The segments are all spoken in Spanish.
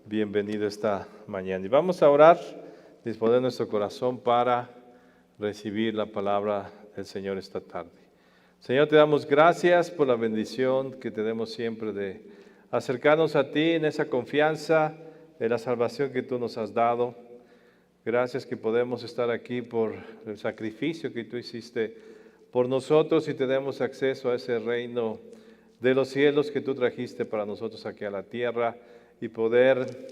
bienvenido esta mañana. Y vamos a orar, disponer nuestro corazón para recibir la palabra del Señor esta tarde. Señor, te damos gracias por la bendición que tenemos siempre de acercarnos a ti en esa confianza de la salvación que tú nos has dado. Gracias que podemos estar aquí por el sacrificio que tú hiciste por nosotros y tenemos acceso a ese reino de los cielos que tú trajiste para nosotros aquí a la tierra y poder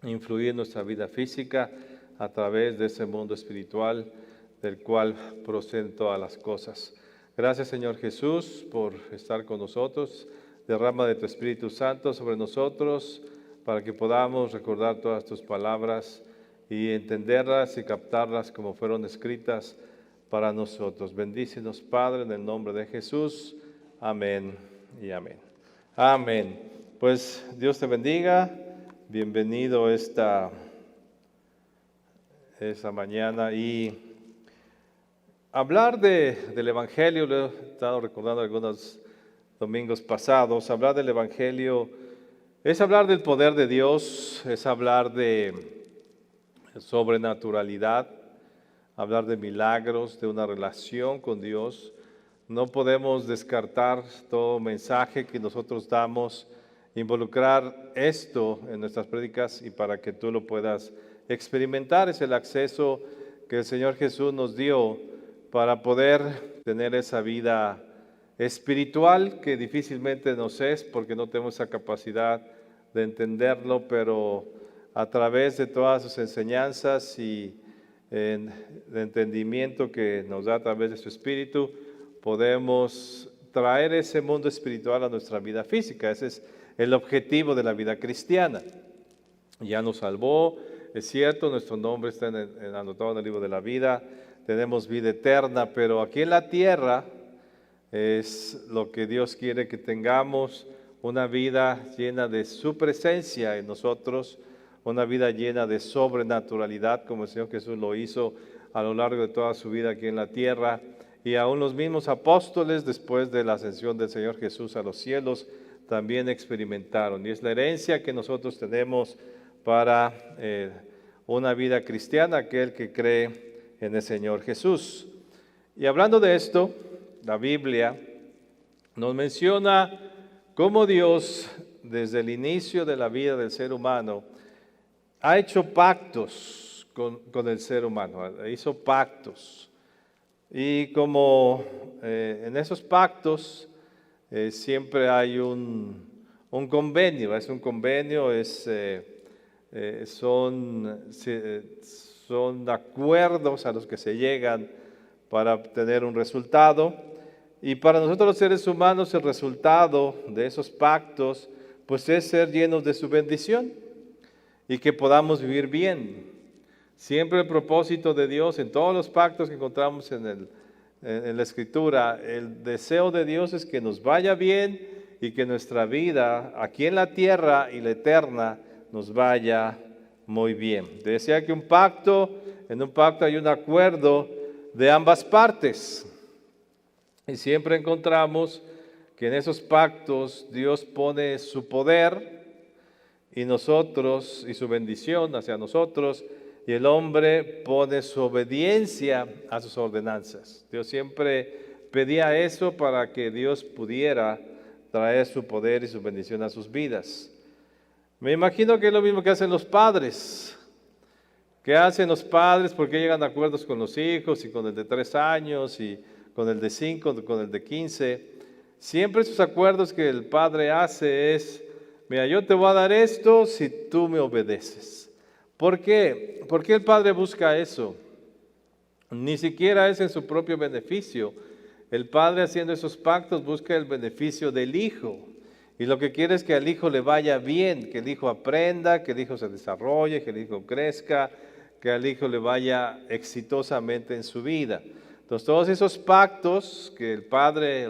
influir en nuestra vida física a través de ese mundo espiritual del cual proceden todas las cosas. Gracias, Señor Jesús, por estar con nosotros. Derrama de tu Espíritu Santo sobre nosotros para que podamos recordar todas tus palabras y entenderlas y captarlas como fueron escritas para nosotros. Bendícenos, Padre, en el nombre de Jesús. Amén y amén. Amén. Pues Dios te bendiga. Bienvenido esta mañana. Y hablar del Evangelio, lo he estado recordando algunos domingos pasados, hablar del Evangelio es hablar del poder de Dios, es hablar de sobrenaturalidad, hablar de milagros, de una relación con Dios. No podemos descartar todo mensaje que nosotros damos, involucrar esto en nuestras prédicas y para que tú lo puedas experimentar. Es el acceso que el Señor Jesús nos dio para poder tener esa vida espiritual que difícilmente nos es porque no tenemos esa capacidad de entenderlo, pero a través de todas sus enseñanzas y de entendimiento que nos da a través de su Espíritu, podemos traer ese mundo espiritual a nuestra vida física. Ese es el objetivo de la vida cristiana. Ya nos salvó, es cierto, nuestro nombre está anotado en el libro de la vida, tenemos vida eterna, pero aquí en la tierra es lo que Dios quiere que tengamos, una vida llena de su presencia en nosotros, una vida llena de sobrenaturalidad, como el Señor Jesús lo hizo a lo largo de toda su vida aquí en la tierra. Y aún los mismos apóstoles, después de la ascensión del Señor Jesús a los cielos, también experimentaron. Y es la herencia que nosotros tenemos para una vida cristiana, aquel que cree en el Señor Jesús. Y hablando de esto, la Biblia nos menciona cómo Dios, desde el inicio de la vida del ser humano, ha hecho pactos con el ser humano, hizo pactos. Y como en esos pactos siempre hay un convenio, es un convenio, son acuerdos a los que se llegan para obtener un resultado. Y para nosotros los seres humanos el resultado de esos pactos pues es ser llenos de su bendición y que podamos vivir bien. Siempre el propósito de Dios en todos los pactos que encontramos en la Escritura, el deseo de Dios es que nos vaya bien y que nuestra vida aquí en la tierra y la eterna nos vaya muy bien. Decía que en un pacto hay un acuerdo de ambas partes. Y siempre encontramos que en esos pactos Dios pone su poder y su bendición hacia nosotros, y el hombre pone su obediencia a sus ordenanzas. Dios siempre pedía eso para que Dios pudiera traer su poder y su bendición a sus vidas. Me imagino que es lo mismo que hacen los padres. ¿Qué hacen los padres? Porque llegan a acuerdos con los hijos y con el de 3 años y con el de 5, con el de 15. Siempre esos acuerdos que el padre hace es: mira, yo te voy a dar esto si tú me obedeces. ¿Por qué? ¿Por qué el Padre busca eso? Ni siquiera es en su propio beneficio. El Padre, haciendo esos pactos, busca el beneficio del Hijo. Y lo que quiere es que al Hijo le vaya bien, que el Hijo aprenda, que el Hijo se desarrolle, que el Hijo crezca, que al Hijo le vaya exitosamente en su vida. Entonces, todos esos pactos que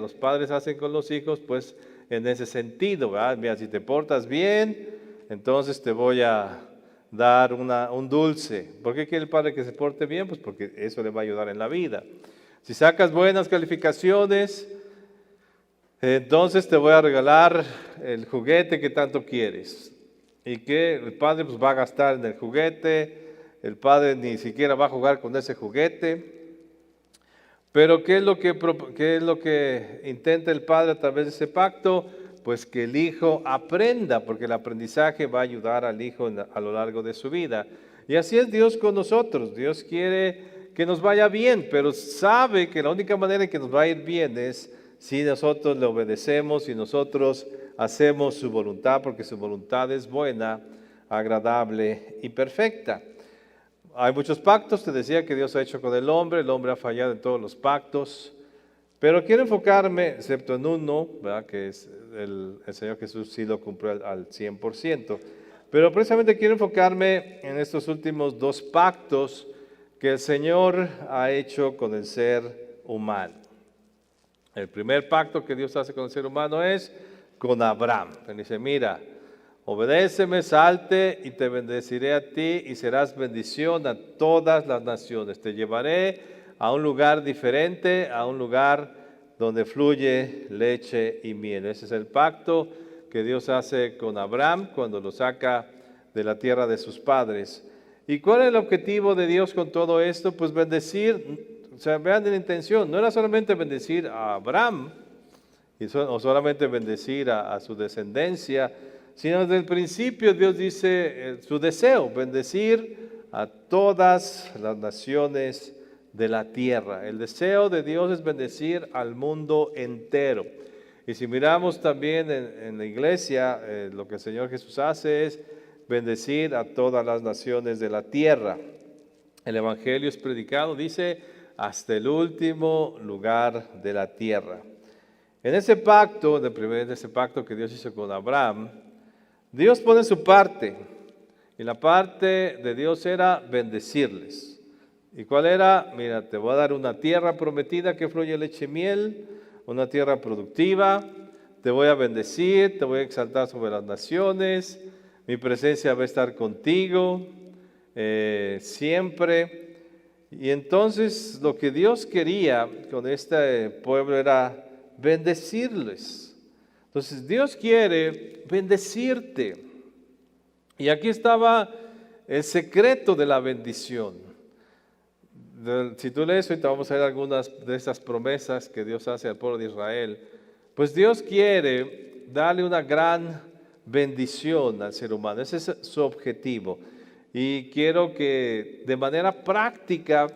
los padres hacen con los hijos, pues en ese sentido, ¿verdad? Mira, si te portas bien, entonces te voy a dar un dulce. ¿Por qué quiere el padre que se porte bien? Pues porque eso le va a ayudar en la vida. Si sacas buenas calificaciones, entonces te voy a regalar el juguete que tanto quieres. y que el padre pues, va a gastar en el juguete, el padre ni siquiera va a jugar con ese juguete. Pero ¿qué es lo que intenta el padre a través de ese pacto? Pues que el hijo aprenda, porque el aprendizaje va a ayudar al hijo a lo largo de su vida. Y así es Dios con nosotros. Dios quiere que nos vaya bien, pero sabe que la única manera en que nos va a ir bien es si nosotros le obedecemos, si nosotros hacemos su voluntad, porque su voluntad es buena, agradable y perfecta. Hay muchos pactos, te decía que Dios ha hecho con el hombre ha fallado en todos los pactos, pero quiero enfocarme, excepto en uno, ¿verdad? Que es el Señor Jesús sí lo cumplió al 100%, pero precisamente quiero enfocarme en estos últimos dos pactos que el Señor ha hecho con el ser humano. El primer pacto que Dios hace con el ser humano es con Abraham. Él dice, mira, obedéceme, salte y te bendeciré a ti y serás bendición a todas las naciones. Te llevaré a un lugar diferente, a un lugar donde fluye leche y miel. Ese es el pacto que Dios hace con Abraham cuando lo saca de la tierra de sus padres. ¿Y cuál es el objetivo de Dios con todo esto? Pues bendecir. O sea, vean la intención, no era solamente bendecir a Abraham, o solamente bendecir a su descendencia, sino desde el principio Dios dice su deseo, bendecir a todas las naciones de la tierra. El deseo de Dios es bendecir al mundo entero. Y si miramos también en la iglesia, lo que el Señor Jesús hace es bendecir a todas las naciones de la tierra. El Evangelio es predicado, dice, hasta el último lugar de la tierra. En ese pacto, de ese pacto que Dios hizo con Abraham, Dios pone su parte, y la parte de Dios era bendecirles. ¿Y cuál era? Mira, te voy a dar una tierra prometida que fluye leche y miel, una tierra productiva, te voy a bendecir, te voy a exaltar sobre las naciones, mi presencia va a estar contigo siempre. Y entonces lo que Dios quería con este pueblo era bendecirles. Entonces Dios quiere bendecirte. Y aquí estaba el secreto de la bendición. Si tú lees, ahorita vamos a ver algunas de esas promesas que Dios hace al pueblo de Israel. Pues Dios quiere darle una gran bendición al ser humano. Ese es su objetivo. Y quiero que de manera práctica,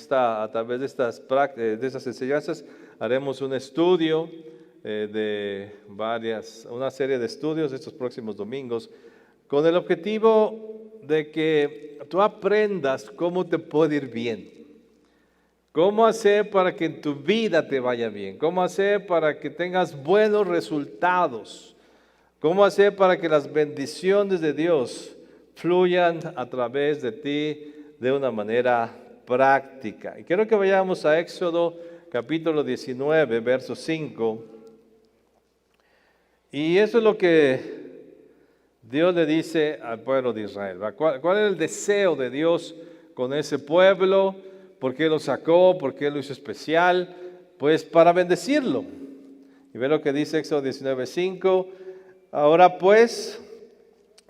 a través de estas enseñanzas, haremos un estudio una serie de estudios estos próximos domingos, con el objetivo de que tú aprendas cómo te puede ir bien, cómo hacer para que en tu vida te vaya bien, cómo hacer para que tengas buenos resultados, cómo hacer para que las bendiciones de Dios fluyan a través de ti de una manera práctica. Y quiero que vayamos a Éxodo capítulo 19, verso 5. Y eso es lo que Dios le dice al pueblo de Israel. ¿Cuál es el deseo de Dios con ese pueblo? ¿Por qué lo sacó? ¿Por qué lo hizo especial? Pues para bendecirlo. Y ve lo que dice Éxodo 19, 5. Ahora pues,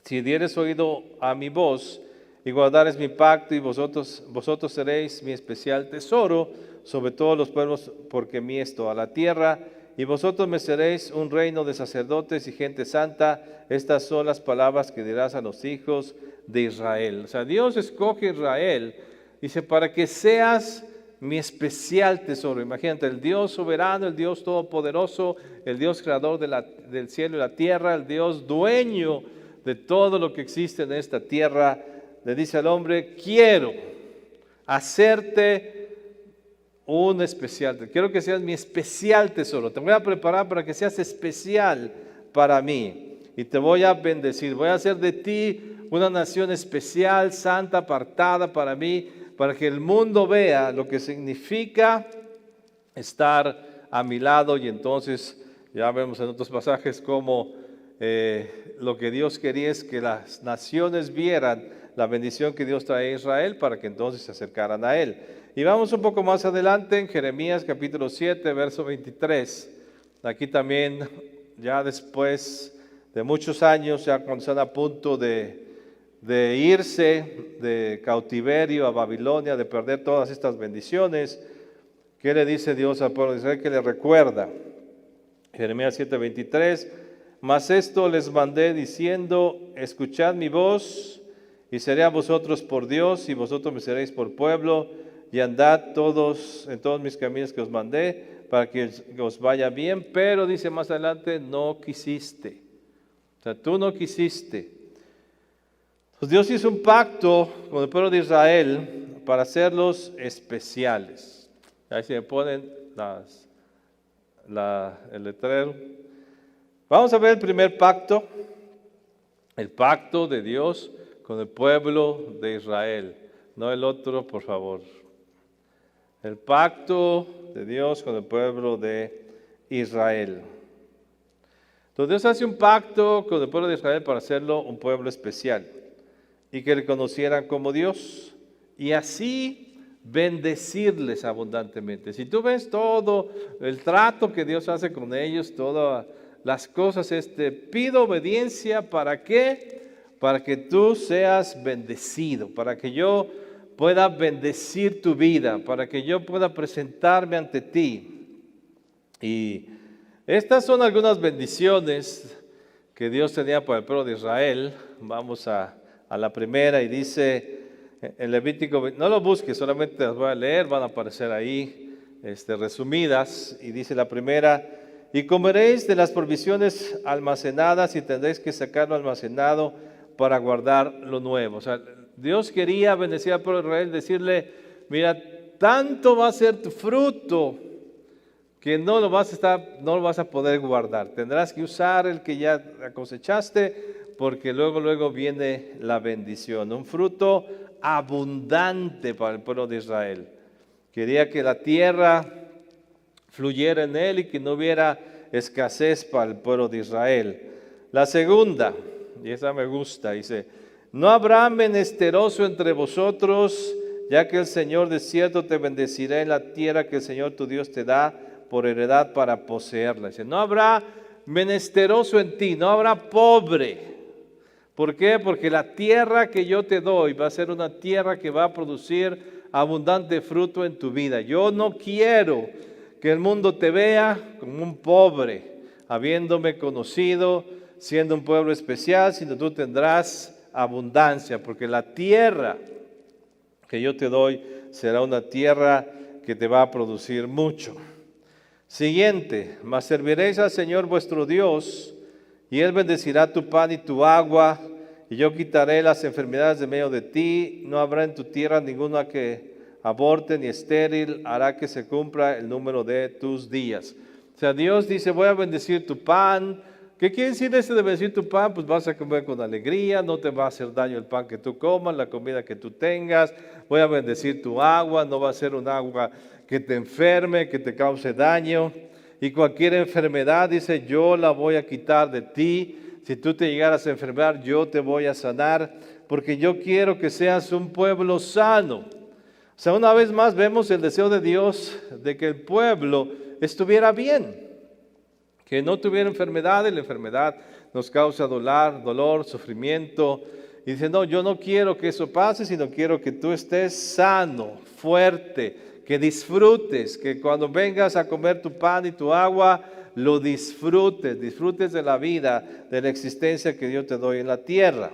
si dieres oído a mi voz y guardares mi pacto, y vosotros seréis mi especial tesoro sobre todos los pueblos, porque mí es toda la tierra, y vosotros me seréis un reino de sacerdotes y gente santa. Estas son las palabras que dirás a los hijos de Israel. O sea, Dios escoge a Israel, dice, para que seas mi especial tesoro. Imagínate, el Dios soberano, el Dios todopoderoso, el Dios creador del cielo y la tierra, el Dios dueño de todo lo que existe en esta tierra, le dice al hombre, quiero hacerte un especial, quiero que seas mi especial tesoro, te voy a preparar para que seas especial para mí y te voy a bendecir, voy a hacer de ti una nación especial, santa, apartada para mí, para que el mundo vea lo que significa estar a mi lado. Y entonces ya vemos en otros pasajes cómo lo que Dios quería es que las naciones vieran la bendición que Dios trae a Israel para que entonces se acercaran a Él. Y vamos un poco más adelante en Jeremías capítulo 7, verso 23. Aquí también, ya después de muchos años, ya cuando están a punto de irse de cautiverio a Babilonia, de perder todas estas bendiciones. ¿Qué le dice Dios al pueblo de Israel? Que le recuerda. Jeremías 7:23, mas esto les mandé diciendo, escuchad mi voz, y seré a vosotros por Dios, y vosotros me seréis por pueblo, y andad todos en todos mis caminos que os mandé, para que os vaya bien. Pero dice más adelante, no quisiste. O sea, tú no quisiste. Pues Dios hizo un pacto con el pueblo de Israel para hacerlos especiales. Ahí se me ponen el letrero. Vamos a ver el primer pacto, el pacto de Dios con el pueblo de Israel. No el otro, por favor. El pacto de Dios con el pueblo de Israel. Entonces Dios hace un pacto con el pueblo de Israel para hacerlo un pueblo especial y que le conocieran como Dios y así bendecirles abundantemente. Si tú ves todo el trato que Dios hace con ellos, todas las cosas, pido obediencia, ¿para qué? Para que tú seas bendecido, para que yo pueda bendecir tu vida, para que yo pueda presentarme ante ti. Y estas son algunas bendiciones que Dios tenía para el pueblo de Israel. Vamos a la primera y dice en Levítico, no lo busques, solamente las voy a leer, van a aparecer ahí resumidas. Y dice la primera, y comeréis de las provisiones almacenadas y tendréis que sacarlo almacenado para guardar lo nuevo. O sea, Dios quería bendecir al pueblo de Israel, decirle, mira, tanto va a ser tu fruto que no lo vas a poder guardar. Tendrás que usar el que ya cosechaste, porque luego viene la bendición. Un fruto abundante para el pueblo de Israel. Quería que la tierra fluyera en él y que no hubiera escasez para el pueblo de Israel. La segunda, y esa me gusta, dice, no habrá menesteroso entre vosotros, ya que el Señor de cierto te bendecirá en la tierra que el Señor tu Dios te da por heredad para poseerla. Dice, no habrá menesteroso en ti, no habrá pobre. ¿Por qué? Porque la tierra que yo te doy va a ser una tierra que va a producir abundante fruto en tu vida. Yo no quiero que el mundo te vea como un pobre, habiéndome conocido, siendo un pueblo especial, sino tú tendrás abundancia, porque la tierra que yo te doy será una tierra que te va a producir mucho. Siguiente, mas serviréis al Señor vuestro Dios, y Él bendecirá tu pan y tu agua, y yo quitaré las enfermedades de medio de ti, no habrá en tu tierra ninguna que aborte ni estéril, hará que se cumpla el número de tus días. O sea, Dios dice, voy a bendecir tu pan. ¿Qué quiere decir de bendecir tu pan? Pues vas a comer con alegría, no te va a hacer daño el pan que tú comas, la comida que tú tengas. Voy a bendecir tu agua, no va a ser un agua que te enferme, que te cause daño. Y cualquier enfermedad, dice, yo la voy a quitar de ti. Si tú te llegaras a enfermar, yo te voy a sanar, porque yo quiero que seas un pueblo sano. O sea, una vez más vemos el deseo de Dios de que el pueblo estuviera bien, que no tuviera enfermedades. La enfermedad nos causa dolor, sufrimiento. Y dice, no, yo no quiero que eso pase, sino quiero que tú estés sano, fuerte, que disfrutes, que cuando vengas a comer tu pan y tu agua, lo disfrutes de la vida, de la existencia que Dios te doy en la tierra.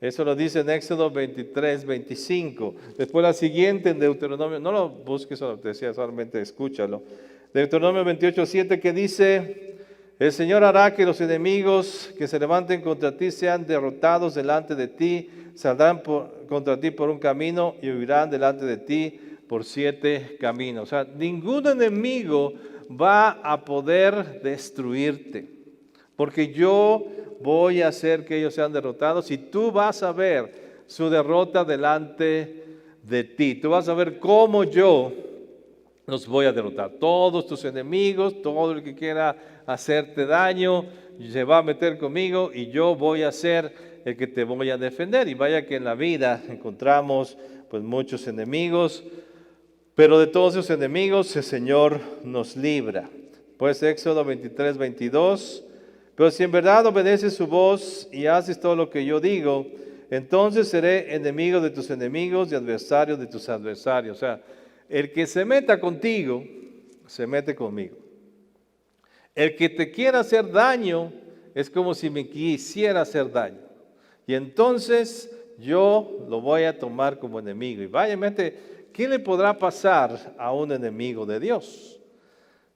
Eso lo dice en Éxodo 23:25. Después la siguiente en Deuteronomio, no lo busques, solo te decía, solamente escúchalo. Deuteronomio 28:7 que dice, el Señor hará que los enemigos que se levanten contra ti sean derrotados delante de ti, saldrán contra ti por un camino y huirán delante de ti por 7 caminos. O sea, ningún enemigo va a poder destruirte, porque yo voy a hacer que ellos sean derrotados y tú vas a ver su derrota delante de ti. Tú vas a ver cómo yo los voy a derrotar. Todos tus enemigos, todo el que quiera hacerte daño, se va a meter conmigo y yo voy a ser el que te voy a defender. Y vaya que en la vida encontramos pues muchos enemigos, pero de todos esos enemigos el Señor nos libra. Pues Éxodo 23:22, Pero si en verdad obedeces su voz y haces todo lo que yo digo, entonces seré enemigo de tus enemigos y adversario de tus adversarios. O sea, el que se meta contigo, se mete conmigo. El que te quiera hacer daño, es como si me quisiera hacer daño. Y entonces yo lo voy a tomar como enemigo. Y vaya, ¿qué le podrá pasar a un enemigo de Dios?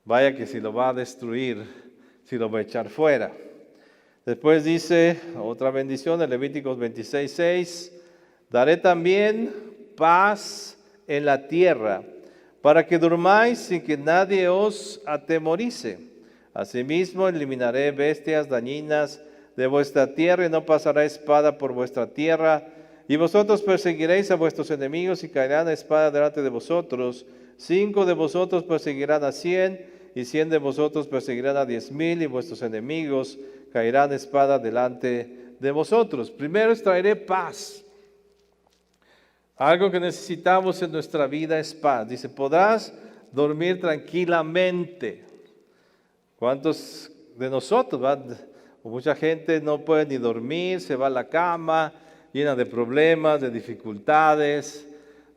Vaya que si lo va a destruir, si lo va a echar fuera. Después dice otra bendición en Levíticos 26:6, daré también paz en la tierra, para que durmáis sin que nadie os atemorice. Asimismo eliminaré bestias dañinas de vuestra tierra y no pasará espada por vuestra tierra. Y vosotros perseguiréis a vuestros enemigos y caerán a espada delante de vosotros. 5 de vosotros perseguirán a 100 y 100 de vosotros perseguirán a 10,000 y vuestros enemigos caerán a espada delante de vosotros. Primero traeré paz. Algo que necesitamos en nuestra vida es paz. Dice, podrás dormir tranquilamente. ¿Cuántos de nosotros, mucha gente no puede ni dormir, se va a la cama llena de problemas, de dificultades,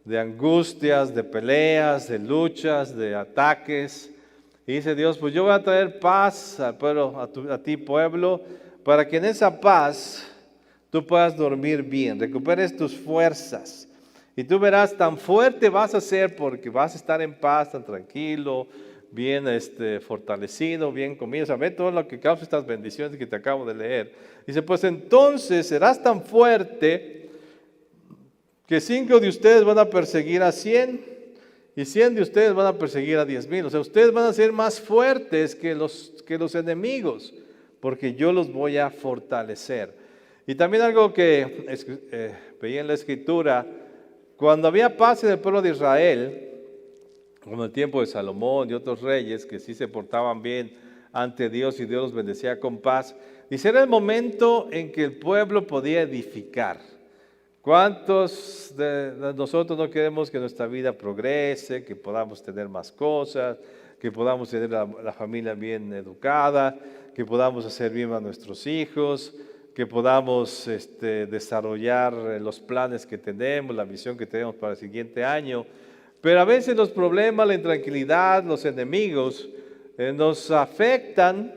de angustias, de peleas, de luchas, de ataques? Y dice Dios, pues yo voy a traer paz al pueblo, a ti pueblo, para que en esa paz tú puedas dormir bien, recuperes tus fuerzas. Y tú verás, tan fuerte vas a ser porque vas a estar en paz, tan tranquilo, bien fortalecido, bien comido. O sea, ve todo lo que causa estas bendiciones que te acabo de leer. Dice, pues entonces serás tan fuerte que 5 de ustedes van a perseguir a 100 y 100 de ustedes van a perseguir a 10,000. O sea, ustedes van a ser más fuertes que los enemigos, porque yo los voy a fortalecer. Y también algo que veía en la Escritura, cuando había paz en el pueblo de Israel, como en el tiempo de Salomón y otros reyes que sí se portaban bien ante Dios y Dios los bendecía con paz, dice, era el momento en que el pueblo podía edificar. ¿Cuántos de nosotros no queremos que nuestra vida progrese, que podamos tener más cosas, que podamos tener la familia bien educada, que podamos hacer bien a nuestros hijos, que podamos desarrollar los planes que tenemos, la visión que tenemos para el siguiente año? Pero a veces los problemas, la intranquilidad, los enemigos nos afectan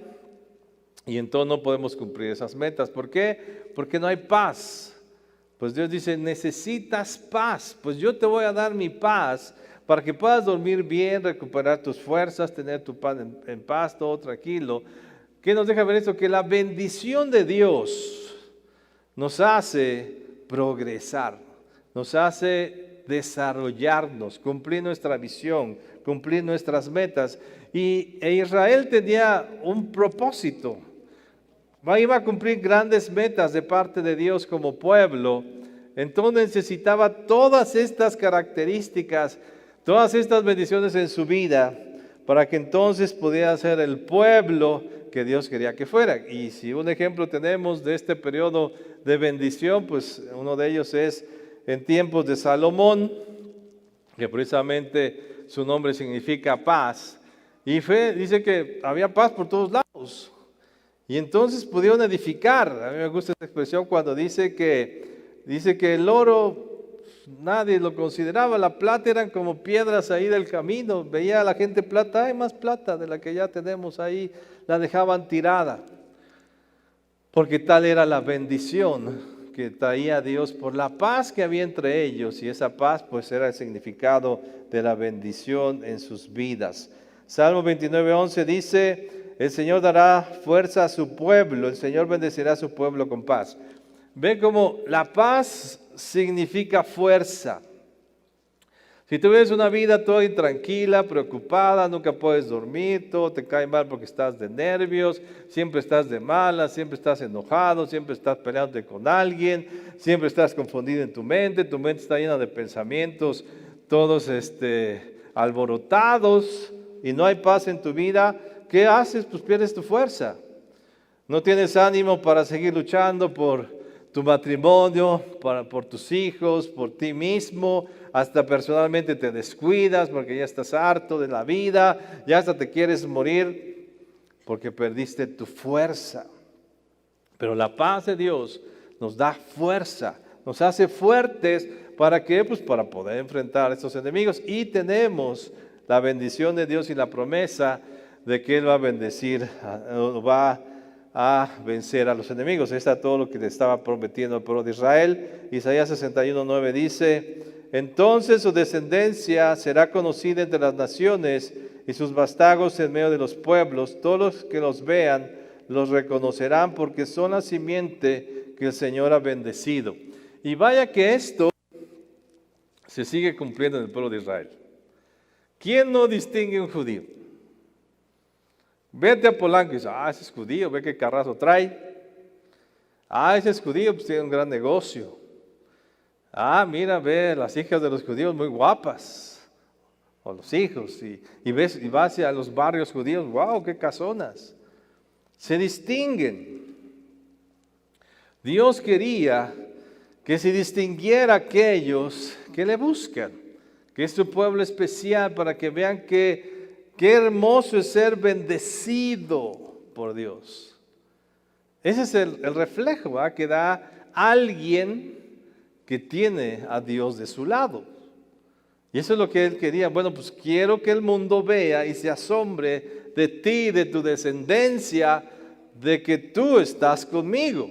y entonces no podemos cumplir esas metas. ¿Por qué? Porque no hay paz. Pues Dios dice, necesitas paz, pues yo te voy a dar mi paz para que puedas dormir bien, recuperar tus fuerzas, tener tu paz en paz, todo tranquilo. ¿Qué nos deja ver esto? Que la bendición de Dios nos hace progresar, nos hace desarrollarnos, cumplir nuestra visión, cumplir nuestras metas. Y Israel tenía un propósito. Iba a cumplir grandes metas de parte de Dios como pueblo. Entonces necesitaba todas estas características, todas estas bendiciones en su vida, para que entonces pudiera ser el pueblo que Dios quería que fuera. Y si un ejemplo tenemos de este periodo de bendición, pues uno de ellos es en tiempos de Salomón, que precisamente su nombre significa paz. Y dice que había paz por todos lados. Y entonces pudieron edificar. A mí me gusta esta expresión cuando dice que el oro nadie lo consideraba, la plata eran como piedras ahí del camino. Veía a la gente plata, hay más plata de la que ya tenemos ahí, la dejaban tirada. Porque tal era la bendición que traía Dios por la paz que había entre ellos, y esa paz pues era el significado de la bendición en sus vidas. Salmo 29:11 dice, el Señor dará fuerza a su pueblo, el Señor bendecirá a su pueblo con paz. Ven cómo la paz significa fuerza. Si tú ves una vida toda intranquila, preocupada, nunca puedes dormir, todo te cae mal porque estás de nervios, siempre estás de malas, siempre estás enojado, siempre estás peleándote con alguien, siempre estás confundido en tu mente está llena de pensamientos todos alborotados y no hay paz en tu vida. ¿Qué haces? Pues pierdes tu fuerza. No tienes ánimo para seguir luchando por tu matrimonio, por tus hijos, por ti mismo. Hasta personalmente te descuidas porque ya estás harto de la vida. Ya hasta te quieres morir porque perdiste tu fuerza. Pero la paz de Dios nos da fuerza, nos hace fuertes. ¿Para qué? Pues para poder enfrentar a estos enemigos. Y tenemos la bendición de Dios y la promesa de que Él va a bendecir, va a vencer a los enemigos. Ahí está todo lo que le estaba prometiendo al pueblo de Israel. Isaías 61:9 dice: entonces su descendencia será conocida entre las naciones y sus vástagos en medio de los pueblos. Todos los que los vean los reconocerán, porque son la simiente que el Señor ha bendecido. Y vaya que esto se sigue cumpliendo en el pueblo de Israel. ¿Quién no distingue un judío? Vete a Polanco y dice: ese es judío, ve qué carrazo trae. Ese es judío, pues tiene un gran negocio. Mira, ve las hijas de los judíos muy guapas. O los hijos. Y vas a los barrios judíos, wow, qué casonas. Se distinguen. Dios quería que se distinguiera aquellos que le buscan, que es su pueblo especial, para que vean qué hermoso es ser bendecido por Dios. Ese es el reflejo, ¿verdad?, que da alguien que tiene a Dios de su lado. Y eso es lo que Él quería. Bueno, pues quiero que el mundo vea y se asombre de ti, de tu descendencia, de que tú estás conmigo.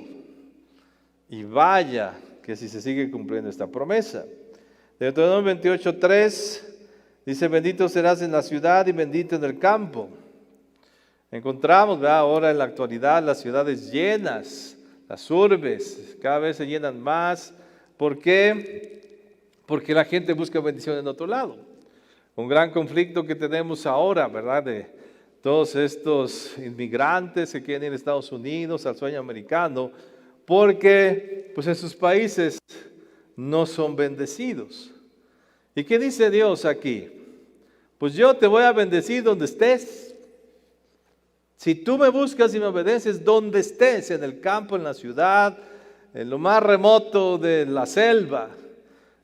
Y vaya que si se sigue cumpliendo esta promesa. Deuteronomio 28:3 dice: bendito serás en la ciudad y bendito en el campo. Encontramos, ¿verdad?, ahora en la actualidad las ciudades llenas, las urbes cada vez se llenan más. ¿Por qué? Porque la gente busca bendición en otro lado. Un gran conflicto que tenemos ahora, ¿verdad?, de todos estos inmigrantes que quieren ir a Estados Unidos, al sueño americano, porque pues en sus países no son bendecidos. ¿Y qué dice Dios aquí? Pues yo te voy a bendecir donde estés. Si tú me buscas y me obedeces donde estés, en el campo, en la ciudad, en lo más remoto de la selva,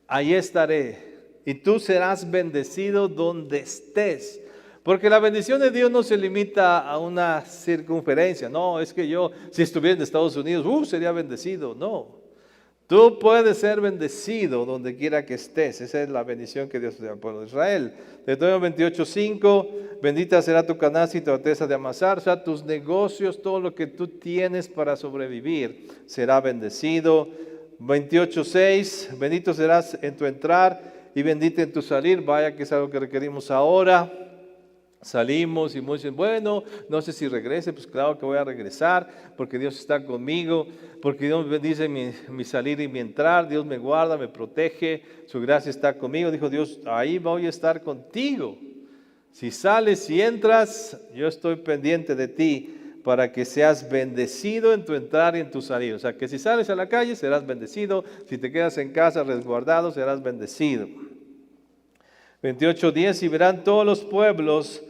ahí estaré. Y tú serás bendecido donde estés. Porque la bendición de Dios no se limita a una circunferencia. No, es que yo, si estuviera en Estados Unidos, sería bendecido. No. Tú puedes ser bendecido donde quiera que estés. Esa es la bendición que Dios le da al pueblo de Israel. Deuteronomio 28:5, bendita será tu canasta y tu arteza de amasar. O sea, tus negocios, todo lo que tú tienes para sobrevivir, será bendecido. 28:6, bendito serás en tu entrar y bendito en tu salir. Vaya que es algo que requerimos ahora. Salimos y muchos dicen: bueno, no sé si regrese. Pues claro que voy a regresar, porque Dios está conmigo, porque Dios bendice mi salir y mi entrar. Dios me guarda, me protege, su gracia está conmigo. Dijo Dios: ahí voy a estar contigo. Si sales y entras, yo estoy pendiente de ti, para que seas bendecido en tu entrar y en tu salir. O sea, que si sales a la calle, serás bendecido. Si te quedas en casa resguardado, serás bendecido. 28:10, y verán todos los pueblos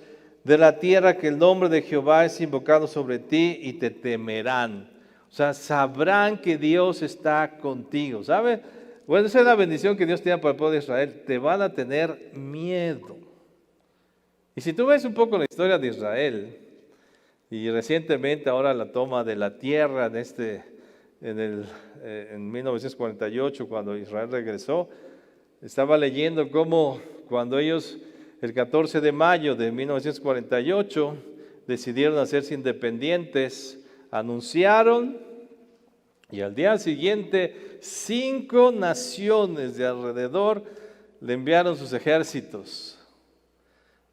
de la tierra que el nombre de Jehová es invocado sobre ti, y te temerán. O sea, sabrán que Dios está contigo. ¿Sabe? Bueno, esa es la bendición que Dios tiene para el pueblo de Israel. Te van a tener miedo. Y si tú ves un poco la historia de Israel, y recientemente ahora la toma de la tierra en 1948, cuando Israel regresó, estaba leyendo cómo cuando ellos, el 14 de mayo de 1948, decidieron hacerse independientes, anunciaron, y al día siguiente 5 naciones de alrededor le enviaron sus ejércitos.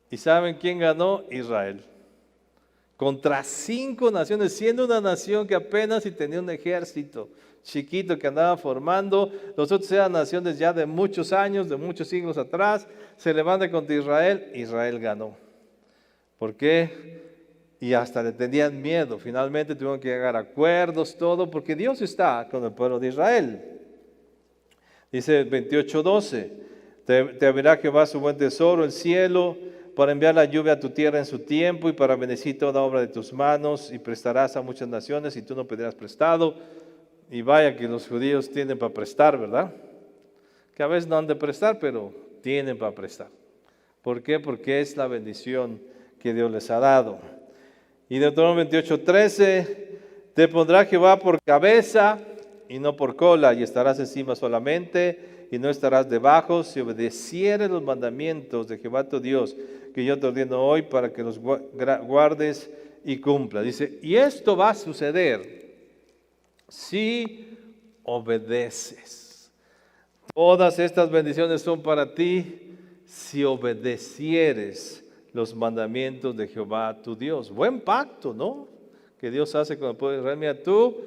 ¿Y saben quién ganó? Israel. Contra 5 naciones, siendo una nación que apenas si tenía un ejército chiquito que andaba formando. Los otros eran naciones ya de muchos años, de muchos siglos atrás. Se levanta contra Israel, Israel ganó. ¿Por qué? Y hasta le tenían miedo. Finalmente tuvieron que llegar a acuerdos, todo, porque Dios está con el pueblo de Israel. Dice 28:12, te abrirá Jehová su buen tesoro, el cielo, para enviar la lluvia a tu tierra en su tiempo, y para bendecir toda obra de tus manos, y prestarás a muchas naciones, y tú no pedirás prestado. Y vaya que los judíos tienen para prestar, ¿verdad? Que a veces no han de prestar, pero tienen para prestar. ¿Por qué? Porque es la bendición que Dios les ha dado. Y Deuteronomio 28:13, Te pondrá Jehová por cabeza y no por cola, y estarás encima solamente y no estarás debajo, si obedecieres los mandamientos de Jehová tu Dios, que yo te ordeno hoy para que los guardes y cumplas. Dice, y esto va a suceder si obedeces. Todas estas bendiciones son para ti si obedecieres los mandamientos de Jehová tu Dios. Buen pacto, ¿no? Que Dios hace con el pueblo de Israel. Mira, tú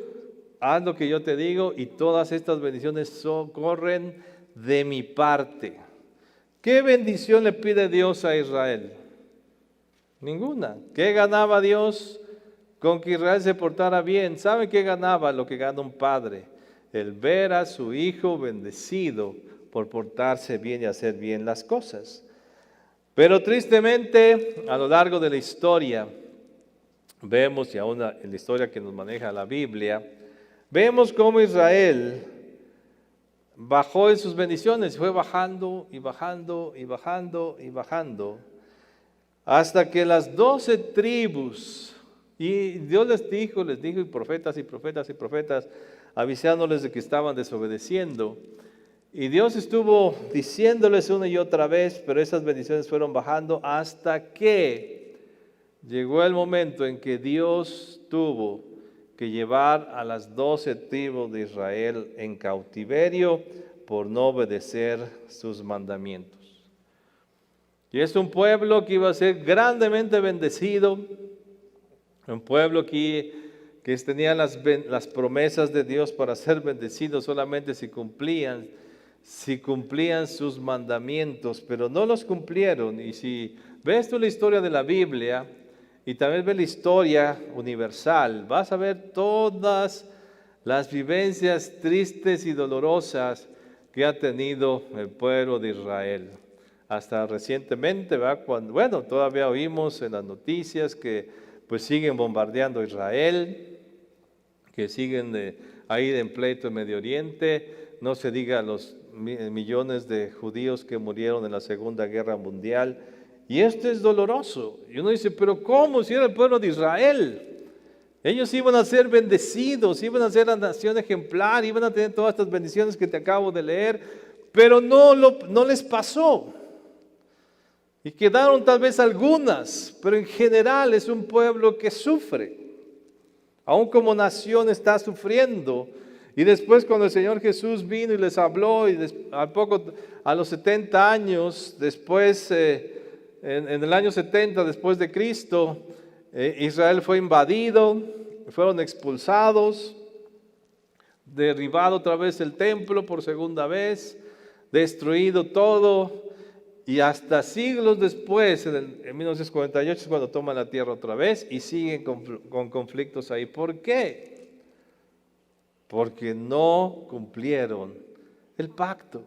haz lo que yo te digo y todas estas bendiciones corren de mi parte. ¿Qué bendición le pide Dios a Israel? Ninguna. ¿Qué ganaba Dios con que Israel se portara bien? ¿Sabe qué ganaba? Lo que gana un padre. El ver a su hijo bendecido por portarse bien y hacer bien las cosas. Pero tristemente, a lo largo de la historia, vemos, y aún en la historia que nos maneja la Biblia, vemos cómo Israel bajó en sus bendiciones, fue bajando y bajando y bajando y bajando, hasta que las 12 tribus, y Dios les dijo, y profetas y profetas y profetas, avisándoles de que estaban desobedeciendo, y Dios estuvo diciéndoles una y otra vez, pero esas bendiciones fueron bajando hasta que llegó el momento en que Dios tuvo que llevar a las 12 tribus de Israel en cautiverio por no obedecer sus mandamientos. Y es un pueblo que iba a ser grandemente bendecido, un pueblo que tenía las promesas de Dios para ser bendecido solamente si cumplían sus mandamientos, pero no los cumplieron. Y si ves tú la historia de la Biblia y también ves la historia universal, vas a ver todas las vivencias tristes y dolorosas que ha tenido el pueblo de Israel. Hasta recientemente, ¿verdad? Todavía oímos en las noticias que pues siguen bombardeando Israel, que siguen ahí en pleito en Medio Oriente, no se diga los millones de judíos que murieron en la Segunda Guerra Mundial, y esto es doloroso. Y uno dice, pero ¿cómo? Si era el pueblo de Israel, ellos iban a ser bendecidos, iban a ser la nación ejemplar, iban a tener todas estas bendiciones que te acabo de leer, pero no les pasó. Y quedaron tal vez algunas, pero en general es un pueblo que sufre. Aún como nación está sufriendo. Y después cuando el Señor Jesús vino y les habló, y a los 70 años, después, en el año 70 después de Cristo, Israel fue invadido, fueron expulsados, derribado otra vez el templo por segunda vez, destruido todo. Y hasta siglos después, en 1948, es cuando toman la tierra otra vez y siguen con conflictos ahí. ¿Por qué? Porque no cumplieron el pacto.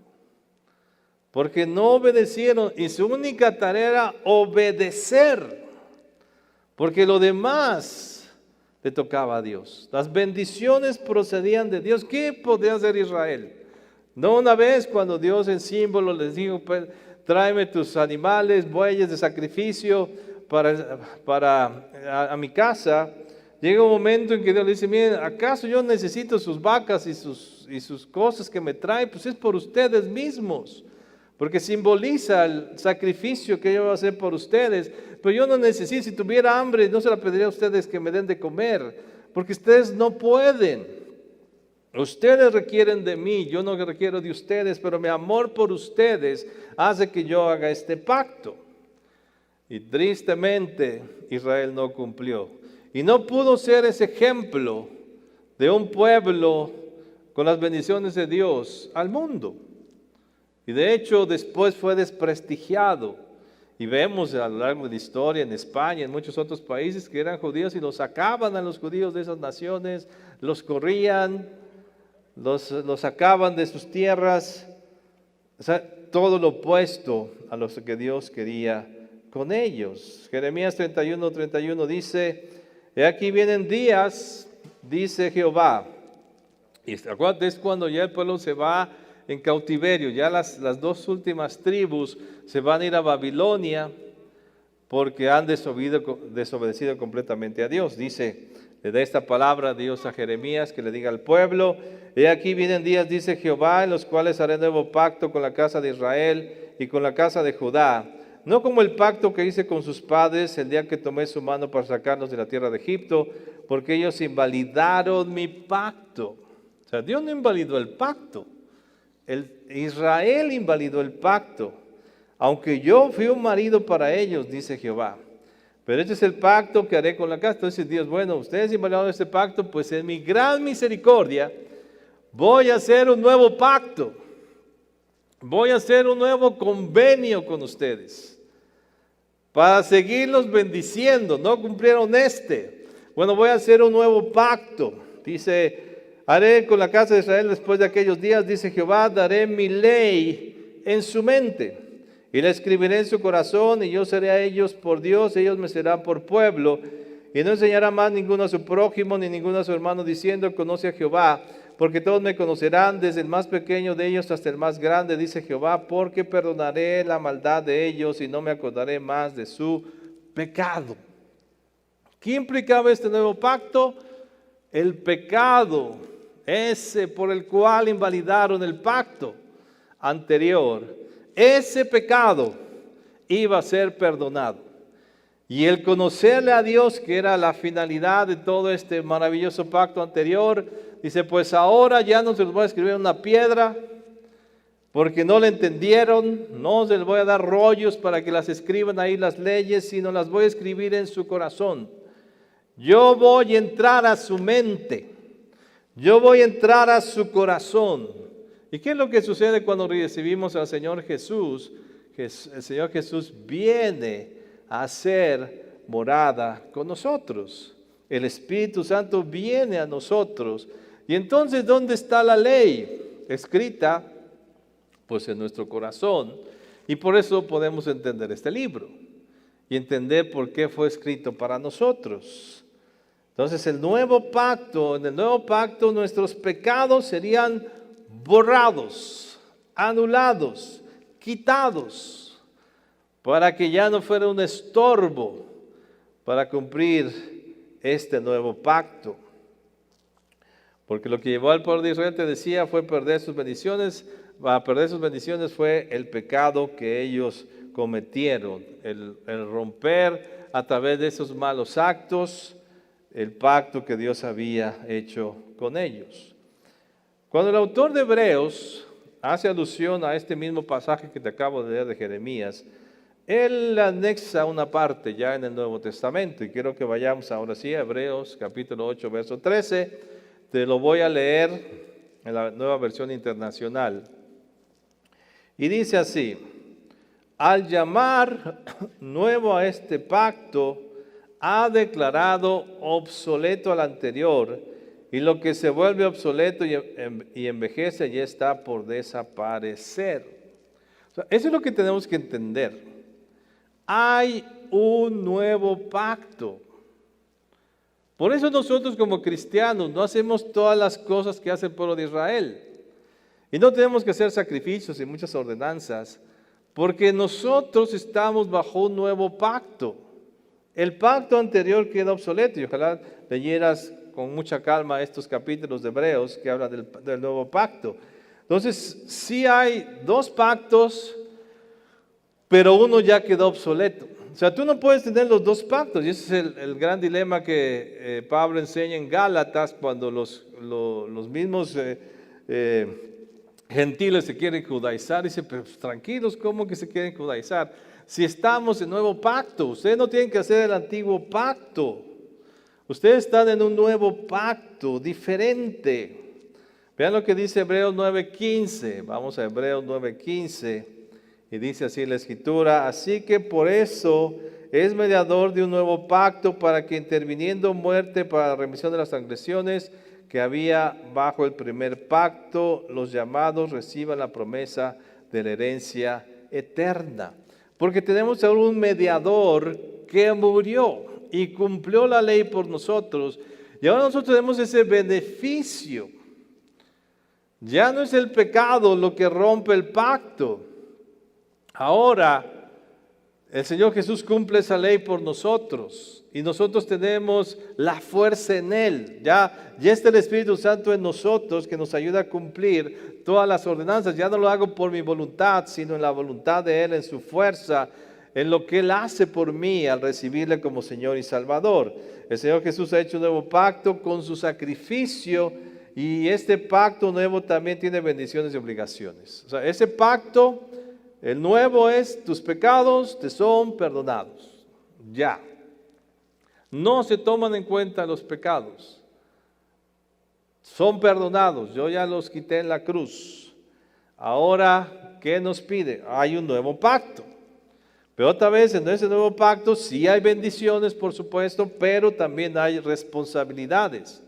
Porque no obedecieron y su única tarea era obedecer. Porque lo demás le tocaba a Dios. Las bendiciones procedían de Dios. ¿Qué podía hacer Israel? No una vez cuando Dios en símbolo les dijo, pues, tráeme tus animales, bueyes de sacrificio a mi casa. Llega un momento en que Dios le dice, miren, ¿acaso yo necesito sus vacas y sus cosas que me traen? Pues es por ustedes mismos, porque simboliza el sacrificio que yo voy a hacer por ustedes. Pero yo no necesito, si tuviera hambre, no se la pediría a ustedes que me den de comer, porque ustedes no pueden. Ustedes requieren de mí, yo no requiero de ustedes, pero mi amor por ustedes hace que yo haga este pacto. Y tristemente Israel no cumplió. Y no pudo ser ese ejemplo de un pueblo con las bendiciones de Dios al mundo. Y de hecho después fue desprestigiado. Y vemos a lo largo de la historia en España, en muchos otros países que eran judíos y los sacaban a los judíos de esas naciones, los corrían, los sacaban de sus tierras. O sea, todo lo opuesto a lo que Dios quería con ellos. Jeremías 31:31 dice, he aquí vienen días, dice Jehová. Y acuérdate, es cuando ya el pueblo se va en cautiverio, ya las dos últimas tribus se van a ir a Babilonia porque han desobedecido completamente a Dios. Dice le da esta palabra a Dios a Jeremías, que le diga al pueblo: he aquí vienen días, dice Jehová, en los cuales haré nuevo pacto con la casa de Israel y con la casa de Judá, no como el pacto que hice con sus padres el día que tomé su mano para sacarlos de la tierra de Egipto, porque ellos invalidaron mi pacto. O sea, Dios no invalidó el pacto, Israel invalidó el pacto, aunque yo fui un marido para ellos, dice Jehová. Pero este es el pacto que haré con la casa. Entonces Dios, bueno, ustedes invalidaron este pacto, pues en mi gran misericordia voy a hacer un nuevo pacto. Voy a hacer un nuevo convenio con ustedes para seguirlos bendiciendo. No cumplieron este. Bueno, voy a hacer un nuevo pacto. Dice: haré con la casa de Israel después de aquellos días, dice Jehová, daré mi ley en su mente y la escribiré en su corazón, y yo seré a ellos por Dios, ellos me serán por pueblo, y no enseñará más ninguno a su prójimo ni ninguno a su hermano diciendo: conoce a Jehová, porque todos me conocerán, desde el más pequeño de ellos hasta el más grande, dice Jehová, porque perdonaré la maldad de ellos y no me acordaré más de su pecado. ¿Qué implicaba este nuevo pacto? El pecado, ese por el cual invalidaron el pacto anterior, ese pecado iba a ser perdonado. Y el conocerle a Dios, que era la finalidad de todo este maravilloso pacto anterior, dice: pues ahora ya no se los voy a escribir en una piedra, porque no le entendieron, no se les voy a dar rollos para que las escriban ahí las leyes, sino las voy a escribir en su corazón. Yo voy a entrar a su mente, yo voy a entrar a su corazón. ¿Y qué es lo que sucede cuando recibimos al Señor Jesús? El Señor Jesús viene a hacer morada con nosotros. El Espíritu Santo viene a nosotros. Y entonces, ¿dónde está la ley? Escrita, pues en nuestro corazón. Y por eso podemos entender este libro y entender por qué fue escrito para nosotros. Entonces, en el nuevo pacto nuestros pecados serían borrados, anulados, quitados, para que ya no fuera un estorbo para cumplir este nuevo pacto. Porque lo que llevó al pueblo de Israel, te decía, fue perder sus bendiciones. A perder sus bendiciones fue el pecado que ellos cometieron, el romper a través de esos malos actos el pacto que Dios había hecho con ellos. Cuando el autor de Hebreos hace alusión a este mismo pasaje que te acabo de leer de Jeremías, él anexa una parte ya en el Nuevo Testamento, y quiero que vayamos ahora sí a Hebreos capítulo 8, verso 13. Te lo voy a leer en la Nueva Versión Internacional. Y dice así: al llamar nuevo a este pacto, ha declarado obsoleto al anterior, y lo que se vuelve obsoleto y envejece ya está por desaparecer. O sea, eso es lo que tenemos que entender. Hay un nuevo pacto. Por eso nosotros como cristianos no hacemos todas las cosas que hace el pueblo de Israel. Y no tenemos que hacer sacrificios y muchas ordenanzas, porque nosotros estamos bajo un nuevo pacto. El pacto anterior queda obsoleto, y ojalá leyeras con mucha calma estos capítulos de Hebreos que hablan del nuevo pacto. Entonces, sí hay dos pactos, pero uno ya quedó obsoleto. O sea, tú no puedes tener los dos pactos, y ese es el gran dilema que Pablo enseña en Gálatas, cuando los mismos gentiles se quieren judaizar. Dice: pero tranquilos, ¿cómo que se quieren judaizar? Si estamos en nuevo pacto, ustedes no tienen que hacer el antiguo pacto. Ustedes están en un nuevo pacto, diferente. Vean lo que dice Hebreos 9:15. Vamos a Hebreos 9:15. Y dice así la Escritura: así que por eso es mediador de un nuevo pacto, para que interviniendo muerte para la remisión de las transgresiones que había bajo el primer pacto, los llamados reciban la promesa de la herencia eterna. Porque tenemos ahora un mediador que murió y cumplió la ley por nosotros, y ahora nosotros tenemos ese beneficio. Ya no es el pecado lo que rompe el pacto. Ahora el Señor Jesús cumple esa ley por nosotros y nosotros tenemos la fuerza en Él. Ya está el Espíritu Santo en nosotros que nos ayuda a cumplir todas las ordenanzas. Ya no lo hago por mi voluntad, sino en la voluntad de Él, en su fuerza, en lo que Él hace por mí al recibirle como Señor y Salvador. El Señor Jesús ha hecho un nuevo pacto con su sacrificio, y este pacto nuevo también tiene bendiciones y obligaciones. O sea, ese pacto, el nuevo es: tus pecados te son perdonados. Ya. No se toman en cuenta los pecados. Son perdonados. Yo ya los quité en la cruz. Ahora, ¿qué nos pide? Hay un nuevo pacto. Pero otra vez, en ese nuevo pacto sí hay bendiciones, por supuesto, pero también hay responsabilidades.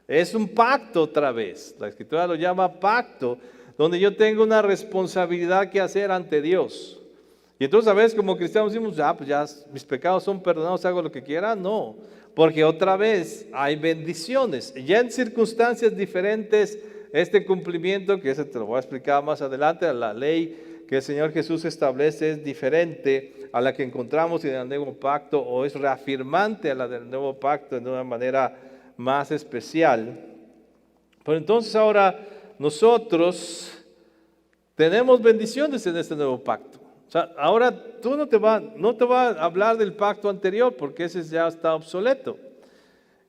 Es un pacto otra vez. La Escritura lo llama pacto, donde yo tengo una responsabilidad que hacer ante Dios. Y entonces a veces como cristianos decimos: pues ya mis pecados son perdonados, hago lo que quiera. No, porque otra vez hay bendiciones. Ya en circunstancias diferentes, este cumplimiento, que ese te lo voy a explicar más adelante, la ley que el Señor Jesús establece es diferente a la que encontramos en el nuevo pacto, o es reafirmante a la del nuevo pacto de una manera más especial. Pero entonces ahora nosotros tenemos bendiciones en este nuevo pacto. O sea, ahora tú no te va a hablar del pacto anterior, porque ese ya está obsoleto.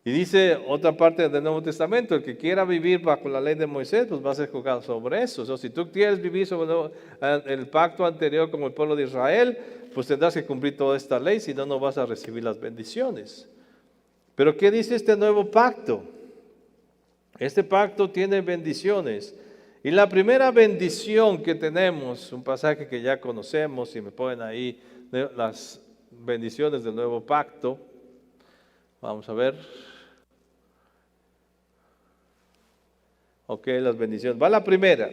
Y dice otra parte del Nuevo Testamento: el que quiera vivir bajo la ley de Moisés, pues va a ser juzgado sobre eso. O sea, si tú quieres vivir sobre el pacto anterior como el pueblo de Israel, pues tendrás que cumplir toda esta ley, si no, no vas a recibir las bendiciones. Pero ¿qué dice este nuevo pacto? Este pacto tiene bendiciones. Y la primera bendición que tenemos, un pasaje que ya conocemos, si me ponen ahí las bendiciones del nuevo pacto, vamos a ver. Ok, las bendiciones. Va la primera,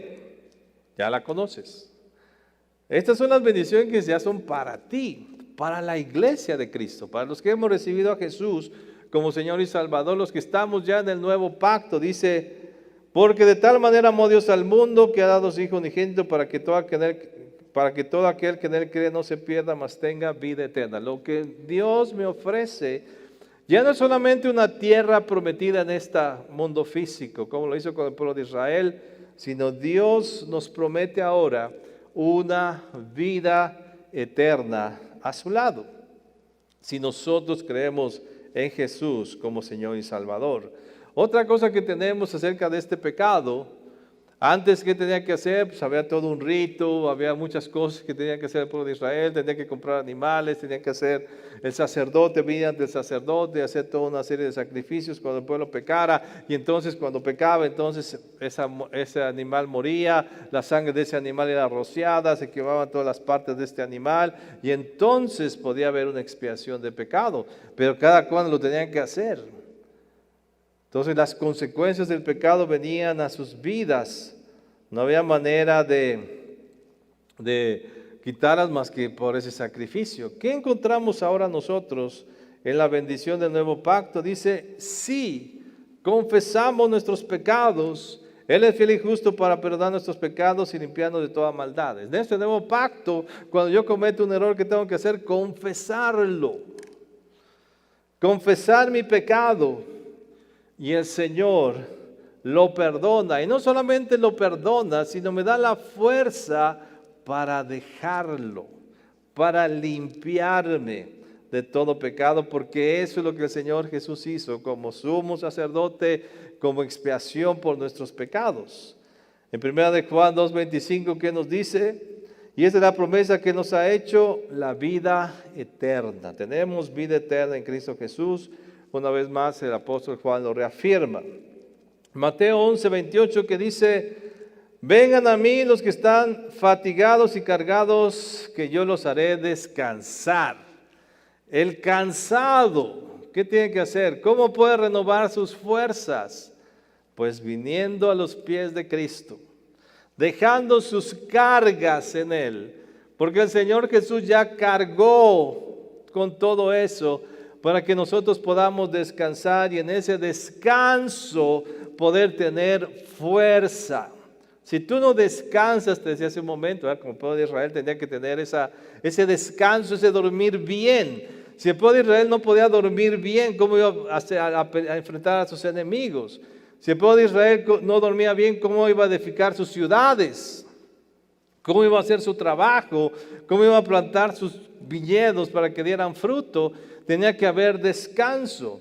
ya la conoces. Estas son las bendiciones que ya son para ti, para la iglesia de Cristo, para los que hemos recibido a Jesús como Señor y Salvador, los que estamos ya en el nuevo pacto. Dice: porque de tal manera amó Dios al mundo, que ha dado su Hijo unigénito, para que todo aquel que en Él cree no se pierda, mas tenga vida eterna. Lo que Dios me ofrece ya no es solamente una tierra prometida en este mundo físico, como lo hizo con el pueblo de Israel, sino Dios nos promete ahora una vida eterna a su lado, si nosotros creemos en Jesús como Señor y Salvador. Otra cosa que tenemos acerca de este pecado: antes, ¿qué tenía que hacer? Pues había todo un rito, había muchas cosas que tenía que hacer el pueblo de Israel. Tenía que comprar animales, tenía que hacer el sacerdote, venía ante el sacerdote, hacer toda una serie de sacrificios cuando el pueblo pecara. Y entonces cuando pecaba, entonces ese animal moría, la sangre de ese animal era rociada, se quemaban todas las partes de este animal, y entonces podía haber una expiación de pecado. Pero cada cual lo tenían que hacer. Entonces las consecuencias del pecado venían a sus vidas. No había manera de quitarlas más que por ese sacrificio. ¿Qué encontramos ahora nosotros en la bendición del nuevo pacto? Dice: si confesamos nuestros pecados, Él es fiel y justo para perdonar nuestros pecados y limpiarnos de toda maldad. En este nuevo pacto, cuando yo cometo un error, ¿qué tengo que hacer? Confesarlo. Confesar mi pecado. Y el Señor lo perdona. Y no solamente lo perdona, sino me da la fuerza para dejarlo, para limpiarme de todo pecado, porque eso es lo que el Señor Jesús hizo como sumo sacerdote, como expiación por nuestros pecados. En 1 de Juan 2:25, ¿qué nos dice? Y esa es la promesa que nos ha hecho: la vida eterna. Tenemos vida eterna en Cristo Jesús. Una vez más el apóstol Juan lo reafirma. Mateo 11:28, que dice: vengan a mí los que están fatigados y cargados, que yo los haré descansar. El cansado, ¿qué tiene que hacer? ¿Cómo puede renovar sus fuerzas? Pues viniendo a los pies de Cristo, dejando sus cargas en Él, porque el Señor Jesús ya cargó con todo eso, para que nosotros podamos descansar y en ese descanso poder tener fuerza. Si tú no descansas, te decía hace un momento, como el pueblo de Israel tenía que tener ese descanso, ese dormir bien. Si el pueblo de Israel no podía dormir bien, ¿cómo iba a enfrentar a sus enemigos? Si el pueblo de Israel no dormía bien, ¿cómo iba a edificar sus ciudades? ¿Cómo iba a hacer su trabajo? ¿Cómo iba a plantar sus viñedos para que dieran fruto? Tenía que haber descanso.